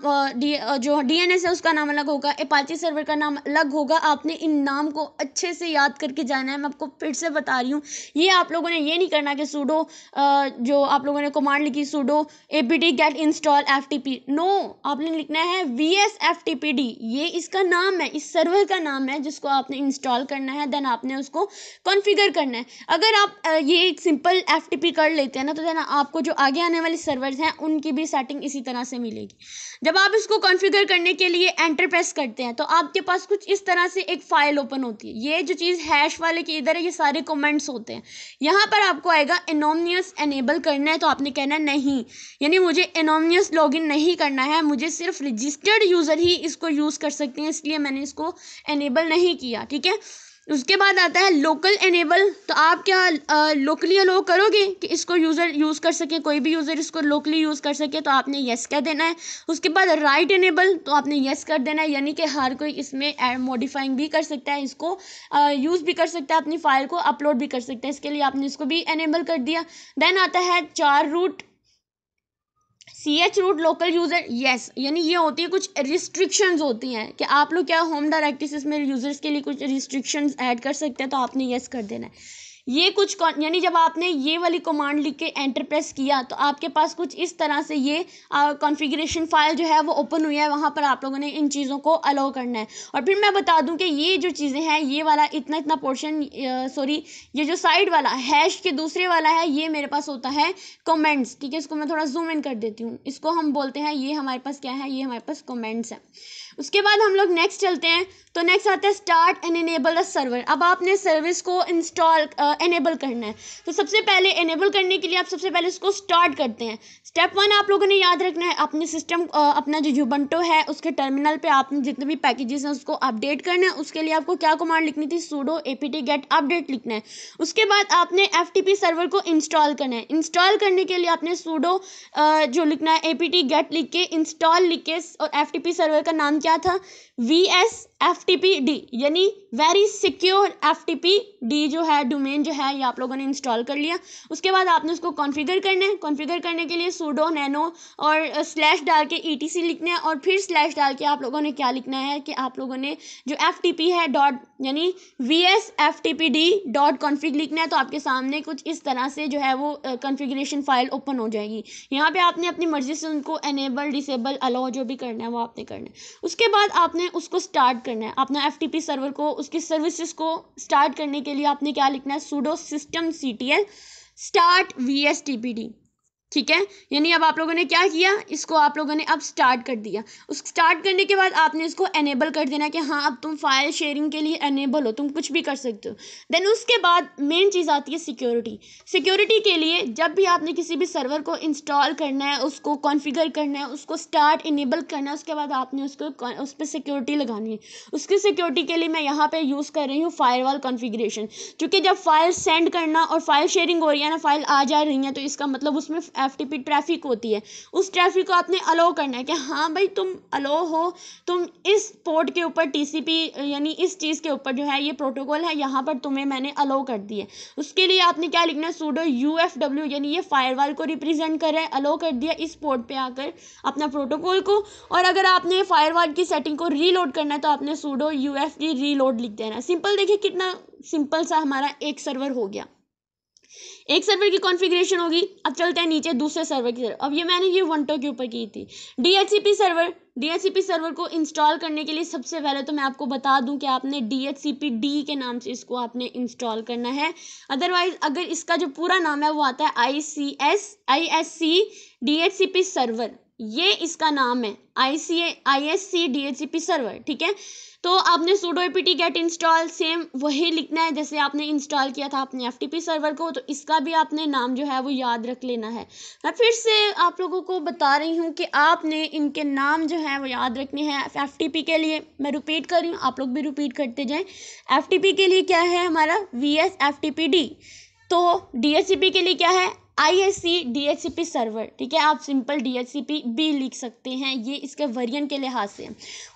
जो DNS है उसका नाम अलग होगा, अपाचे सर्वर का नाम अलग होगा। आपने इन नाम को अच्छे से याद करके जाना है। मैं आपको फिर से बता रही हूँ, ये आप लोगों ने ये नहीं करना कि सुडो जो आप लोगों ने कमांड लिखी sudo apt get install FTP, no, आपने लिखना है VSFTPD। ये इसका नाम है, इस सर्वर का नाम है जिसको आपने इंस्टॉल करना है। देन आपने उसको कॉन्फ़िगर करना है। अगर आप ये एक सिंपल FTP कर लेते हैं ना, तो देन आपको जो आगे आने वाले सर्वर्स हैं उनकी भी सेटिंग इसी तरह से मिलेगी। जब आप इसको कॉन्फ़िगर करने के लिए एंटर प्रेस करते हैं तो आपके पास कुछ इस तरह से एक फाइल ओपन होती है। ये जो चीज़ हैश वाले की इधर है, ये सारे कमेंट्स होते हैं। यहाँ पर आपको आएगा एनोनिमस एनेबल करना है, तो आपने कहना है नहीं, यानी मुझे एनोनिमस लॉगिन नहीं करना है, मुझे सिर्फ रजिस्टर्ड यूज़र ही इसको यूज़ कर सकते हैं, इसलिए मैंने इसको एनेबल नहीं किया। ठीक है, उसके बाद आता है लोकल एनेबल। तो आप क्या लोकली अलो करोगे कि इसको यूज़र यूज़ कर सके, कोई भी यूज़र इसको लोकली यूज़ कर सके, तो आपने येस कह देना है। उसके बाद राइट एनेबल, तो आपने येस कर देना है, यानी कि हर कोई इसमें मॉडिफाइंग भी कर सकता है, इसको यूज़ भी कर सकता है, अपनी फाइल को अपलोड भी कर सकता है, इसके लिए आपने इसको भी एनेबल कर दिया। देन आता है 4 root CH root local user, yes, यानी ये होती है कुछ रिस्ट्रिक्शंस होती हैं कि आप लोग क्या होम डायरेक्टरीज में यूज़र्स के लिए कुछ रिस्ट्रिक्शंस ऐड कर सकते हैं, तो आपने येस कर देना है। ये कुछ यानी जब आपने ये वाली कमांड लिख के एंटर प्रेस किया तो आपके पास कुछ इस तरह से ये कॉन्फ़िगरेशन फाइल जो है वो ओपन हुई है। वहाँ पर आप लोगों ने इन चीज़ों को अलाउ करना है। और फिर मैं बता दूं कि ये जो चीज़ें हैं, ये वाला इतना इतना पोर्शन, सॉरी, ये जो साइड वाला हैश के दूसरे वाला है, ये मेरे पास होता है कमेंट्स। ठीक है, इसको मैं थोड़ा जूम इन कर देती हूँ। इसको हम बोलते हैं, ये हमारे पास क्या है, ये हमारे पास कमेंट्स है। उसके बाद हम लोग नेक्स्ट चलते हैं। तो नेक्स्ट आता है start and enable the server. अब आपने सर्विस को इंस्टॉल एनेबल करना है। तो सबसे पहले एनेबल करने के लिए आप सबसे पहले इसको स्टार्ट करते हैं। स्टेप 1 आप लोगों ने याद रखना है, अपने सिस्टम अपना जो यूबंटो है उसके टर्मिनल पे आपने जितने भी पैकेजेस हैं उसको अपडेट करना है। उसके लिए आपको क्या कमांड लिखनी थी, sudo apt get update लिखना है। उसके बाद आपने FTP सर्वर को इंस्टॉल करना है। इंस्टॉल करने के लिए आपने sudo जो लिखना है apt get लिख के इंस्टॉल लिख के, और FTP सर्वर का नाम क्या था, VSFTPD, यानी वेरी सिक्योर FTPD जो है डोमेन जो है, ये आप लोगों ने इंस्टॉल कर लिया। उसके बाद आपने उसको कॉन्फ़िगर करना है। कॉन्फ़िगर करने के लिए sudo nano और स्लैश डाल के ETC लिखना है, और फिर स्लैश डाल के आप लोगों ने क्या लिखना है कि आप लोगों ने जो FTP है डॉट यानी VSFTPD.config लिखना है। तो आपके सामने कुछ इस तरह से जो है वो कॉन्फ़िगरेशन फाइल ओपन हो जाएगी। यहाँ पे आपने अपनी मर्जी से उनको एनेबल, डिसेबल, अलाउ जो भी करना है वो आपने करना है। उसके बाद आपने उसको स्टार्ट करना है, अपना FTP सर्वर को, उसकी सर्विसेज को स्टार्ट करने के लिए आपने क्या लिखना है, sudo systemctl start VSTPD। ठीक है, यानी अब आप लोगों ने क्या किया, इसको आप लोगों ने अब स्टार्ट कर दिया। उस स्टार्ट करने के बाद आपने इसको एनेबल कर देना कि हाँ अब तुम फाइल शेयरिंग के लिए एनेबल हो, तुम कुछ भी कर सकते हो। देन उसके बाद मेन चीज़ आती है सिक्योरिटी। सिक्योरिटी के लिए जब भी आपने किसी भी सर्वर को इंस्टॉल करना है, उसको कॉन्फ़िगर करना है, उसको स्टार्ट इनेबल करना है, उसके बाद आपने उसको उस पर सिक्योरिटी लगानी है। उसकी सिक्योरिटी के लिए मैं यहाँ पर यूज़ कर रही हूँ फायरवॉल कॉन्फ़िगरेशन, क्योंकि जब फाइल सेंड करना और फाइल शेयरिंग हो रही है ना, फाइल आ जा रही है, तो इसका मतलब उसमें FTP ट्रैफिक होती है। उस ट्रैफिक को आपने अलाउ करना है कि हाँ भाई तुम अलाउ हो, तुम इस पोर्ट के ऊपर TCP यानी इस चीज़ के ऊपर जो है ये प्रोटोकॉल है, यहाँ पर तुम्हें मैंने अलाउ कर दी है। उसके लिए आपने क्या लिखना है, sudo UFW, यानी ये फायरवॉल को रिप्रेजेंट कर रहा है, अलाउ कर दिया इस पोर्ट पे आकर अपना प्रोटोकॉल को। और अगर आपने फायरवॉल की सेटिंग को रीलोड करना है तो आपने sudo UFD रीलोड लिख देना है। सिंपल, देखिए कितना सिंपल सा हमारा एक सर्वर हो गया, एक सर्वर की कॉन्फ़िगरेशन होगी। अब चलते हैं नीचे दूसरे सर्वर की तरफ। अब ये मैंने ये वंटो के ऊपर की थी। DHCP सर्वर को इंस्टॉल करने के लिए सबसे पहले तो मैं आपको बता दूं कि आपने DHCPD के नाम से इसको आपने इंस्टॉल करना है। अदरवाइज अगर इसका जो पूरा नाम है वो आता है ISC DHCP सर्वर, ये इसका नाम है ISC DHCP सर्वर, ठीक है। तो आपने sudo apt get install same वही लिखना है जैसे आपने इंस्टॉल किया था अपने FTP सर्वर को, तो इसका भी आपने नाम जो है वो याद रख लेना है। मैं फिर से आप लोगों को बता रही हूँ कि आपने इनके नाम जो है वो याद रखने हैं। FTP के लिए मैं रिपीट कर रही हूँ, आप लोग भी रिपीट करते जाएं। FTP के लिए क्या है हमारा VS FTPD, तो DHCP के लिए क्या है ISC DHCP सर्वर, ठीक है। आप सिंपल DHCP भी लिख सकते हैं, ये इसके वेरिएंट के लिहाज से।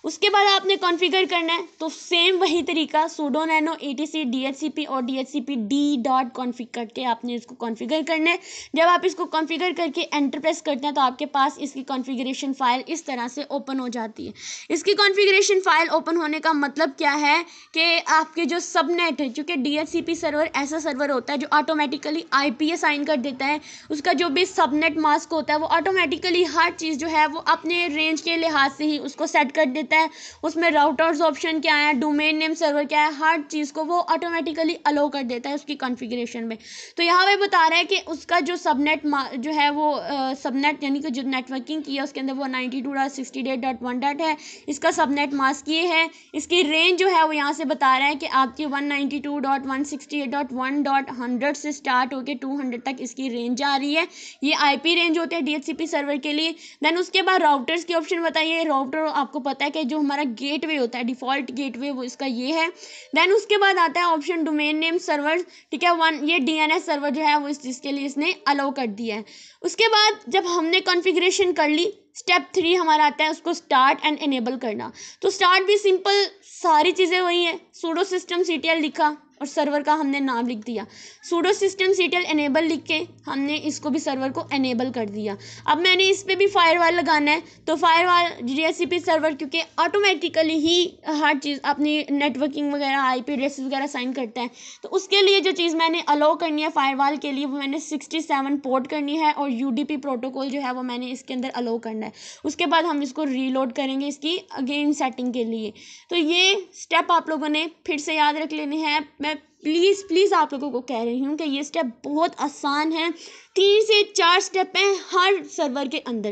उसके बाद आपने कॉन्फ़िगर करना है, तो सेम वही तरीका sudo nano etc DHCP और DHCPD.config करके आपने इसको कॉन्फ़िगर करना है। जब आप इसको कॉन्फ़िगर करके एंटर प्रेस करते हैं तो आपके पास इसकी कॉन्फ़िगरेशन फाइल इस तरह से ओपन हो जाती है। इसकी कॉन्फ़िगरेशन फाइल ओपन होने का मतलब क्या है कि आपके जो सबनेट है, क्योंकि DHCP सर्वर ऐसा सर्वर होता है जो ऑटोमेटिकली IP असाइन कर देता है, उसका जो भी सबनेट मास्क होता है वो ऑटोमेटिकली हर चीज़ जो है वो अपने रेंज के लिहाज से ही उसको सेट कर देता है। उसमें राउटर्स ऑप्शन क्या है, डोमेन नेम सर्वर क्या है, हर चीज़ को वो ऑटोमेटिकली अलो कर देता है उसकी कॉन्फ़िगरेशन में। तो यहाँ पे बता रहा है कि उसका जो सबनेट जो है वो सबनेट यानी कि जो नेटवर्किंग किया उसके अंदर वो 92.68.1. है, इसका सबनेट मास्क ये है। इसकी रेंज जो है वो यहाँ से बता रहा है कि आपकी 192.168.1.100 से स्टार्ट होकर 200 तक इसकी रेंज आ रही है। ये IP रेंज होते हैं DHCP सर्वर के लिए। देन उसके बाद राउटर्स के ऑप्शन बताइए। राउटर आपको पता है कि जो हमारा गेटवे होता है, डिफ़ॉल्ट गेटवे, वो इसका ये है। देन उसके बाद आता है ऑप्शन डोमेन नेम सर्वर, ठीक है। ये DNS सर्वर जो है वो इस चीज़ के लिए इसने अलाउ कर दिया है। उसके बाद जब हमने कॉन्फ़िगरेशन कर ली, स्टेप 3 हमारा आता है उसको स्टार्ट एंड इनेबल करना। तो स्टार्ट भी सिंपल, सारी चीज़ें वही हैं। sudo systemctl लिखा और सर्वर का हमने नाम लिख दिया। sudo systemctl enable लिख के हमने इसको भी सर्वर को एनेबल कर दिया। अब मैंने इस पर भी फायरवॉल लगाना है, तो फायरवॉल DHCP सर्वर क्योंकि ऑटोमेटिकली ही हर चीज़ अपनी नेटवर्किंग वगैरह IP एड्रेस वगैरह साइन करता है, तो उसके लिए जो चीज़ मैंने अलाउ करनी है फायरवॉल के लिए वो मैंने 67 पोर्ट करनी है और UDP प्रोटोकॉल जो है वो मैंने इसके अंदर अलाउ करना है। उसके बाद हम इसको रीलोड करेंगे इसकी अगेन सेटिंग के लिए। तो ये स्टेप आप लोगों ने फिर से याद रख लेने हैं। मैं प्लीज़ आप लोगों को कह रही हूँ कि ये स्टेप बहुत आसान है। 3 से 4 स्टेप हैं हर सर्वर के अंदर।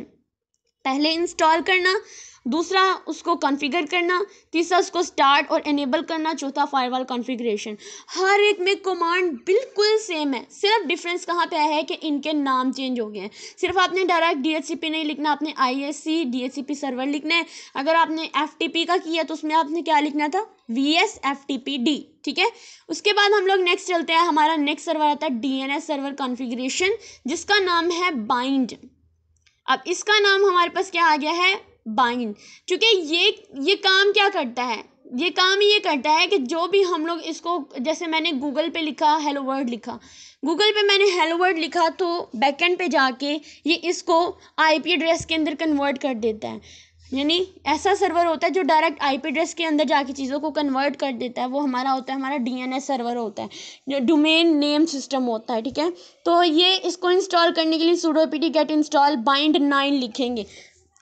पहले इंस्टॉल करना, दूसरा उसको कॉन्फ़िगर करना, तीसरा उसको स्टार्ट और एनेबल करना, चौथा फायरवॉल कॉन्फ़िगरेशन। हर एक में कमांड बिल्कुल सेम है, सिर्फ डिफरेंस कहाँ पे है कि इनके नाम चेंज हो गए हैं। सिर्फ आपने डायरेक्ट DHCP नहीं लिखना, आपने ISC DHCP सर्वर लिखना है। अगर आपने FTP का किया तो उसमें आपने क्या लिखना था, VS FTPD, ठीक है। उसके बाद हम लोग नेक्स्ट चलते हैं। हमारा नेक्स्ट सर्वर आता है DNS सर्वर कॉन्फ़िगरेशन, जिसका नाम है बाइंड। अब इसका नाम हमारे पास क्या आ गया है, बाइंड। क्योंकि ये काम क्या करता है, ये काम ये करता है कि जो भी हम लोग इसको, जैसे मैंने गूगल पे लिखा हेलो वर्ल्ड लिखा, गूगल पे मैंने हेलो वर्ल्ड लिखा, तो बैकएंड पे जाके ये इसको IP एड्रेस के अंदर कन्वर्ट कर देता है। यानी ऐसा सर्वर होता है जो डायरेक्ट IP एड्रेस के अंदर जाके चीज़ों को कन्वर्ट कर देता है, वो हमारा होता है, हमारा DNS सर्वर होता है, जो डोमेन नेम सिस्टम होता है, ठीक है। तो ये इसको इंस्टॉल करने के लिए sudo apt get install bind 9 लिखेंगे।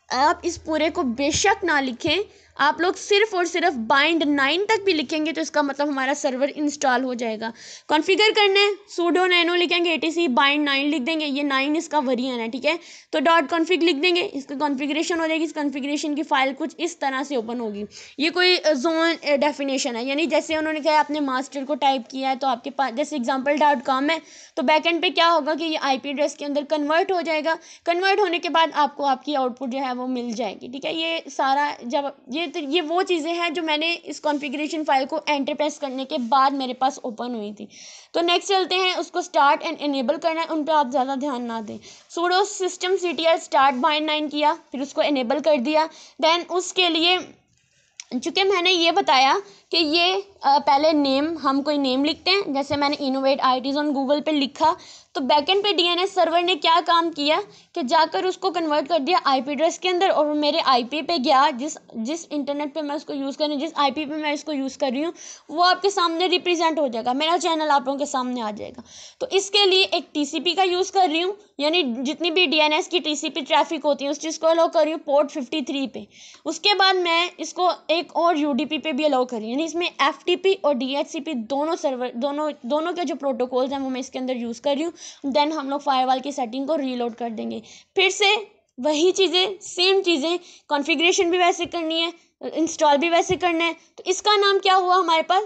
आप इस पूरे को बेशक ना लिखें, आप लोग सिर्फ और सिर्फ बाइंड 9 तक भी लिखेंगे तो इसका मतलब हमारा सर्वर इंस्टॉल हो जाएगा। कॉन्फ़िगर करना है, sudo nano लिखेंगे, etc bind 9 लिख देंगे, ये 9 इसका वेरिएंट है, ठीक है। तो .config लिख देंगे, इसका कॉन्फ़िगरेशन हो जाएगी। इस कॉन्फ़िगरेशन की फाइल कुछ इस तरह से ओपन होगी। ये कोई जोन डेफिनेशन है, यानी जैसे उन्होंने कहा आपने मास्टर को टाइप किया है तो आपके पास जैसे example.com है, तो बैकएंड पे क्या होगा कि ये IP एड्रेस के अंदर कन्वर्ट हो जाएगा। कन्वर्ट होने के बाद आपको आपकी आउटपुट जो है वो मिल जाएगी, ठीक है। ये सारा जब ये वो चीज़ें हैं जो मैंने इस कॉन्फ़िगरेशन फाइल को एंटर प्रेस करने के बाद मेरे पास ओपन हुई थी। तो नेक्स्ट चलते हैं, उसको स्टार्ट एंड इनेबल करना है, उन पे आप ज़्यादा ध्यान ना दें। sudo systemctl स्टार्ट बाइंड 9 किया, फिर उसको इनेबल कर दिया। देन उसके लिए चूँकि मैंने ये बताया कि ये पहले नेम, हम कोई नेम लिखते हैं, जैसे मैंने इनोवेट IT ज़ोन गूगल पे लिखा, तो बैकएंड पे DNS सर्वर ने क्या काम किया कि जाकर उसको कन्वर्ट कर दिया IP एड्रेस के अंदर, और मेरे IP पे गया, जिस इंटरनेट पे मैं उसको यूज़ कर रही हूँ, जिस IP पे मैं इसको यूज़ कर रही हूँ, वो आपके सामने रिप्रेजेंट हो जाएगा, मेरा चैनल आप लोगों के सामने आ जाएगा। तो इसके लिए एक TCP का यूज़ कर रही हूँ, यानी जितनी भी DNS की TCP ट्रैफिक होती है उस चीज़ को अलाउ कर रही हूँ पोर्ट 53 पे। उसके बाद मैं इसको एक और UDP पे भी अलाउ कर रही हूँ, यानी इसमें FTP और DHCP दोनों सर्वर, दोनों के जो प्रोटोकॉल्स हैं वो मैं इसके अंदर यूज़ कर रही हूँ। देन हम लोग फायरवॉल की सेटिंग को रीलोड कर देंगे। फिर से वही चीज़ें, सेम चीज़ें, कॉन्फ़िगरेशन भी वैसे करनी है, इंस्टॉल भी वैसे करना है। तो इसका नाम क्या हुआ हमारे पास,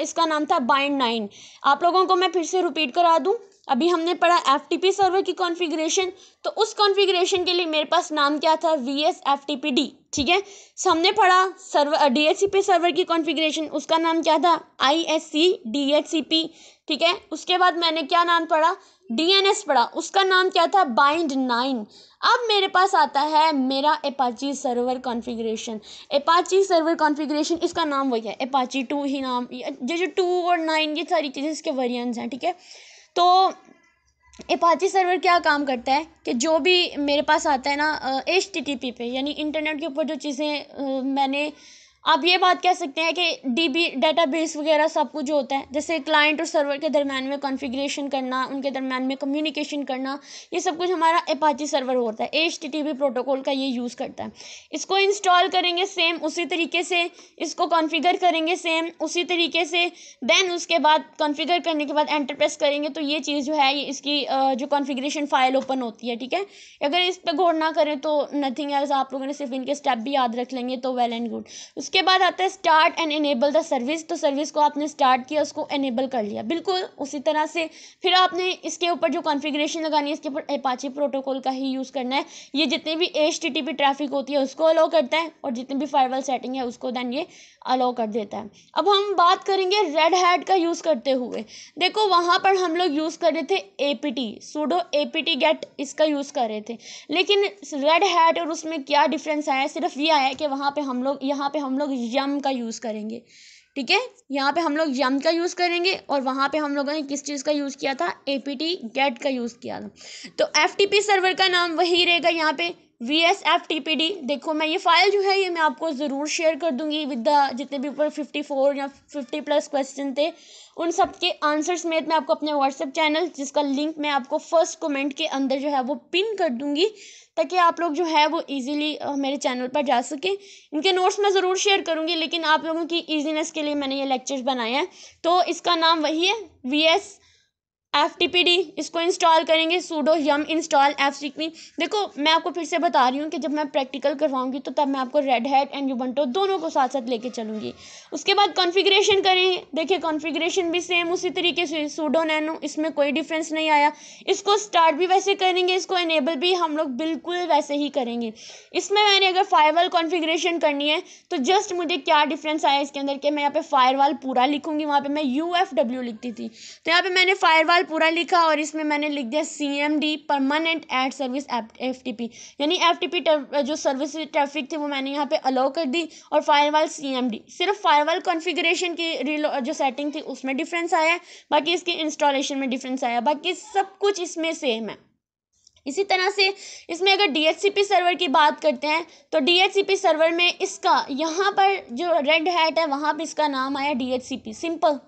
इसका नाम था bind9। आप लोगों को मैं फिर से रिपीट करा दूं, अभी हमने पढ़ा FTP सर्वर की कॉन्फ़िगरेशन, तो उस कॉन्फ़िगरेशन के लिए मेरे पास नाम क्या था, VSFTPD, ठीक है। सो हमने पढ़ा सर्वर DHCP सर्वर की कॉन्फ़िगरेशन, उसका नाम क्या था, ISC DHCP, ठीक है। उसके बाद मैंने क्या नाम पढ़ा, DNS पढ़ा, उसका नाम क्या था, bind9। अब मेरे पास आता है मेरा Apache server configuration. Apache server configuration, इसका नाम वही है, अपाची 2 ही नाम, जो 2 और 9 ये सारी चीज़ें इसके वेरिएंट्स हैं, ठीक है। तो अपाची सर्वर क्या काम करता है कि जो भी मेरे पास आता है ना HTTP पे, यानी इंटरनेट के ऊपर जो चीज़ें मैंने, आप ये बात कह सकते हैं कि DB डेटाबेस वगैरह सब कुछ जो होता है, जैसे क्लाइंट और सर्वर के दरम्यान में कॉन्फ़िगरेशन करना, उनके दरम्यान में कम्युनिकेशन करना, ये सब कुछ हमारा अपाची सर्वर होता है। HTTP प्रोटोकॉल का ये यूज़ करता है। इसको इंस्टॉल करेंगे सेम उसी तरीके से, इसको कॉन्फ़िगर करेंगे सेम उसी तरीके से, देन उसके बाद कॉन्फ़िगर करने के बाद एंटर प्रेस करेंगे तो ये चीज़ जो है, ये इसकी जो कॉन्फ़िगरेशन फ़ाइल ओपन होती है, ठीक है। अगर इस पर गौर ना करें तो नथिंग एल्स, आप लोगों ने सिर्फ इनके स्टेप भी याद रख लेंगे तो वेल एंड गुड। उसके बाद आता है start and enable the service. तो सर्विस को आपने स्टार्ट किया, उसको इनेबल कर लिया, बिल्कुल उसी तरह से फिर आपने इसके ऊपर जो कॉन्फ़िगरेशन लगानी है, इसके ऊपर अपाची प्रोटोकॉल का ही यूज़ करना है। ये जितनी भी HTTP ट्रैफिक होती है उसको अलाउ करता है, और जितनी भी फायरवॉल सेटिंग है उसको देन ये अलाउ कर देता है। अब हम बात करेंगे रेड हैट का यूज़ करते हुए। देखो वहाँ पर हम लोग यूज़ कर रहे थे APT, sudo apt get, इसका यूज़ कर रहे थे। लेकिन रेड हैट और उसमें क्या डिफरेंस आया, सिर्फ ये आया कि वहाँ पे हम लोग, यहाँ पे हम लोग यम का यूज़ करेंगे, ठीक है। यहाँ पे हम लोग यम का यूज़ करेंगे, और वहाँ पे हम लोगों ने किस चीज़ का यूज़ किया था, APT get का यूज़ किया था। तो FTP सर्वर का नाम वही रहेगा यहाँ पे, VSFTPD। देखो मैं ये फाइल जो है ये मैं आपको ज़रूर शेयर कर दूंगी विद द जितने भी ऊपर 54 या 50+ क्वेश्चन थे, उन सब के आंसर समेत मैं आपको अपने व्हाट्सएप चैनल, जिसका लिंक मैं आपको फर्स्ट कमेंट के अंदर जो है वो पिन कर दूंगी, ताकि आप लोग जो है वो इजीली मेरे चैनल पर जा सकें। इनके नोट्स मैं ज़रूर शेयर करूंगी, लेकिन आप लोगों की ईजीनेस के लिए मैंने ये लेक्चर्स बनाए हैं। तो इसका नाम वही है, VSFTPD। इसको इंस्टॉल करेंगे sudo yum install FTP। देखो मैं आपको फिर से बता रही हूँ कि जब मैं प्रैक्टिकल करवाऊंगी तो तब मैं आपको रेड हैट एंड यूबंटू दोनों को साथ साथ लेके चलूँगी। उसके बाद कॉन्फ़िगरेशन करेंगे, देखिए कॉन्फ़िगरेशन भी सेम उसी तरीके से, sudo nano, इसमें कोई डिफरेंस नहीं आया। इसको स्टार्ट भी वैसे करेंगे, इसको इनेबल भी हम लोग बिल्कुल वैसे ही करेंगे। इसमें मैंने अगर फायरवॉल कॉन्फ़िगरेशन करनी है तो जस्ट मुझे क्या डिफरेंस आया इसके अंदर, कि मैं यहाँ पे फायरवॉल पूरा लिखूंगी, वहाँ पे मैं UFW लिखती थी, तो यहाँ पे मैंने फायरवॉल पूरा लिखा, और इसमें मैंने लिख दिया CMD permanent add service FTP, यानी FTP जो सर्विस ट्रैफिक थी वो मैंने यहाँ पे अलाउ कर दी, और फायरवॉल CMD। सिर्फ फायरवॉल कॉन्फ़िगरेशन की जो सेटिंग थी उसमें डिफरेंस आया है, बाकी इसके इंस्टॉलेशन में डिफरेंस आया, बाकी सब कुछ इसमें सेम है। इसी तरह से इसमें अगर DHCP सर्वर की बात करते हैं तो DHCP सर्वर में इसका यहाँ पर जो रेड हैट है वहाँ पे इसका नाम आया DHCP, सिंपल।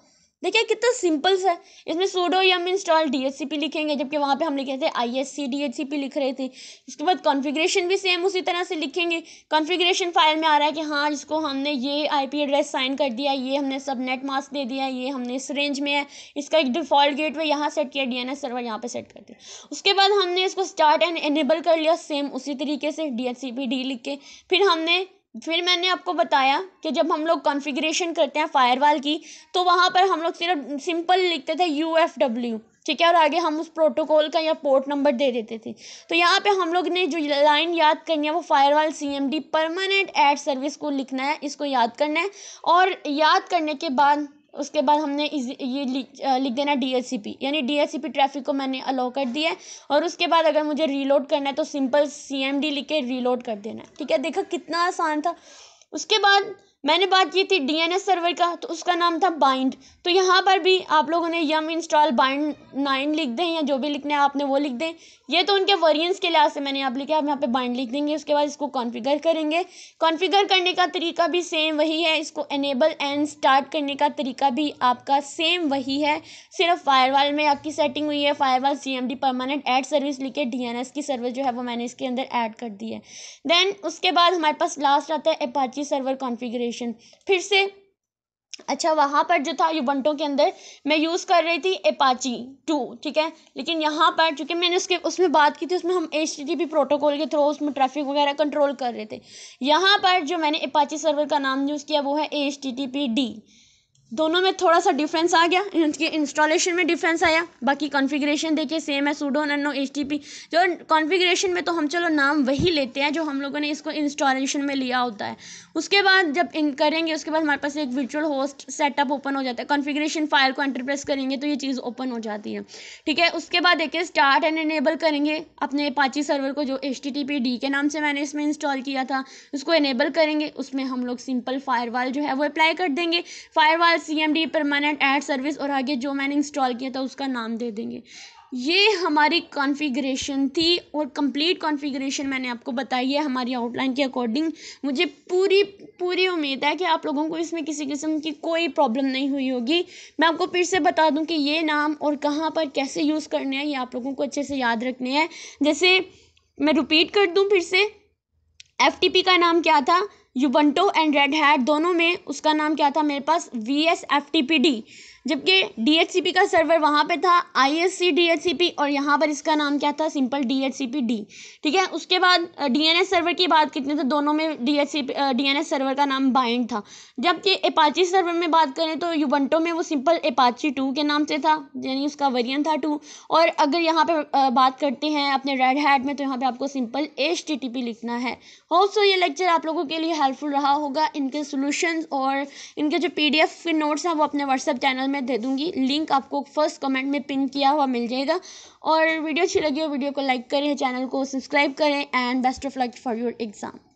देखिए कितना सिंपल सा है। इसमें sudo yum install DHCP लिखेंगे, जबकि वहाँ पे हम लिखे थे ISC DHCP लिख रहे थे। इसके बाद कॉन्फ़िगरेशन भी सेम उसी तरह से लिखेंगे। कॉन्फ़िगरेशन फाइल में आ रहा है कि हाँ इसको हमने ये IP एड्रेस साइन कर दिया, ये हमने सब नेट मास्क दे दिया, ये हमने इस रेंज में है, इसका एक डिफ़ॉल्ट गेटवे यहाँ सेट किया, DNS सर्वर यहाँ पे सेट कर दिया। उसके बाद हमने इसको स्टार्ट एंड इनेबल कर लिया सेम उसी तरीके से DHCP लिख के। फिर मैंने आपको बताया कि जब हम लोग कॉन्फ़िगरेशन करते हैं फायरवॉल की तो वहाँ पर हम लोग सिर्फ सिंपल लिखते थे UFW, ठीक है, और आगे हम उस प्रोटोकॉल का या पोर्ट नंबर दे देते थे। तो यहाँ पे हम लोग ने जो लाइन याद करनी है वो firewall CMD permanent add service को लिखना है, इसको याद करना है, और याद करने के बाद उसके बाद हमने ये लिख देना DHCP, यानी DHCP ट्रैफिक को मैंने अलाउ कर दिया है, और उसके बाद अगर मुझे रीलोड करना है तो सिंपल CMD लिख के रीलोड कर देना है, ठीक है। देखा कितना आसान था। उसके बाद मैंने बात की थी DNS सर्वर का, तो उसका नाम था बाइंड। तो यहाँ पर भी आप लोगों ने यम इंस्टॉल bind9 लिख दें, या जो भी लिखना है आपने वो लिख दें। ये तो उनके वेरिएंट्स के लिहाज से मैंने आप लिखा है, आप यहाँ पे बाइंड लिख देंगे। उसके बाद इसको कॉन्फ़िगर करेंगे। कॉन्फ़िगर करने का तरीका भी सेम वही है, इसको इनेबल एंड स्टार्ट करने का तरीका भी आपका सेम वही है, सिर्फ फायरवॉल में आपकी सेटिंग हुई है firewall CMD permanent add service लिख के DNS की सर्विस जो है वो मैंने इसके अंदर ऐड कर दी है। देन उसके बाद हमारे पास लास्ट आता है अपाची सर्वर कॉन्फ़िगरेशन। फिर से अच्छा, वहाँ पर जो था यूबंटो के अंदर मैं यूज़ कर रही थी अपाची 2, ठीक है। लेकिन यहाँ पर चूँकि मैंने उसमें बात की थी, उसमें हम HTTP प्रोटोकॉल के थ्रू उसमें ट्रैफिक वगैरह कंट्रोल कर रहे थे। यहाँ पर जो मैंने अपाची सर्वर का नाम यूज़ किया वो है HTTPD। दोनों में थोड़ा सा डिफरेंस आ गया, इनके इंस्टॉलेशन में डिफरेंस आया, बाकी कॉन्फ़िगरेशन देखिए सेम है, sudo nano http। जो कॉन्फ़िगरेशन में तो हम चलो नाम वही लेते हैं जो हम लोगों ने इसको इंस्टॉलेशन में लिया होता है। उसके बाद जब इन करेंगे उसके बाद हमारे पास एक वर्चुअल होस्ट सेटअप ओपन हो जाता है, कॉन्फ़िगरेशन फाइल को एंटर प्रेस करेंगे तो ये चीज़ ओपन हो जाती है, ठीक है। उसके बाद देखिए स्टार्ट एंड इनेबल करेंगे अपने अपाची सर्वर को, जो HTTPD के नाम से मैंने इसमें इंस्टॉल किया था, उसको इनेबल करेंगे। उसमें हम लोग सिंपल फायरवॉल जो है वो अप्लाई कर देंगे, firewall CMD permanent add service, और आगे जो मैंने इंस्टॉल किया था उसका नाम दे देंगे। ये हमारी कॉन्फ़िगरेशन थी और कंप्लीट कॉन्फ़िगरेशन मैंने आपको बताई है हमारी आउटलाइन के अकॉर्डिंग। मुझे पूरी उम्मीद है कि आप लोगों को इसमें किसी किस्म की कोई प्रॉब्लम नहीं हुई होगी। मैं आपको फिर से बता दूं कि ये नाम और कहाँ पर कैसे यूज़ करने हैं ये आप लोगों को अच्छे से याद रखने हैं। जैसे मैं रिपीट कर दूं फिर से, FTP का नाम क्या था, यूबंटो एंड रेड हैट दोनों में उसका नाम क्या था मेरे पास, VSFTPD। जबकि DHCP का सर्वर वहाँ पे था ISC DHCP, और यहाँ पर इसका नाम क्या था, सिंपल DHCPD, ठीक है। उसके बाद DNS सर्वर की बात कितने तो दोनों में DNS सर्वर का नाम बाइंड था। जबकि अपाची सर्वर में बात करें तो यूबंटो में वो सिंपल अपाची 2 के नाम से था, यानी उसका वेरिएंट था 2। और अगर यहाँ पे बात करते हैं अपने रेड हैट में तो यहाँ पे आपको सिंपल HTTP लिखना है। होप सो ये लेक्चर आप लोगों के लिए हेल्पफुल रहा होगा। इनके सॉल्यूशंस और इनके जो PDF के नोट्स हैं वो अपने व्हाट्सएप चैनल में दे दूंगी, लिंक आपको फर्स्ट कमेंट में पिन किया हुआ मिल जाएगा। और वीडियो अच्छी लगी हो वीडियो को लाइक करें, चैनल को सब्सक्राइब करें, and best of luck for your exam.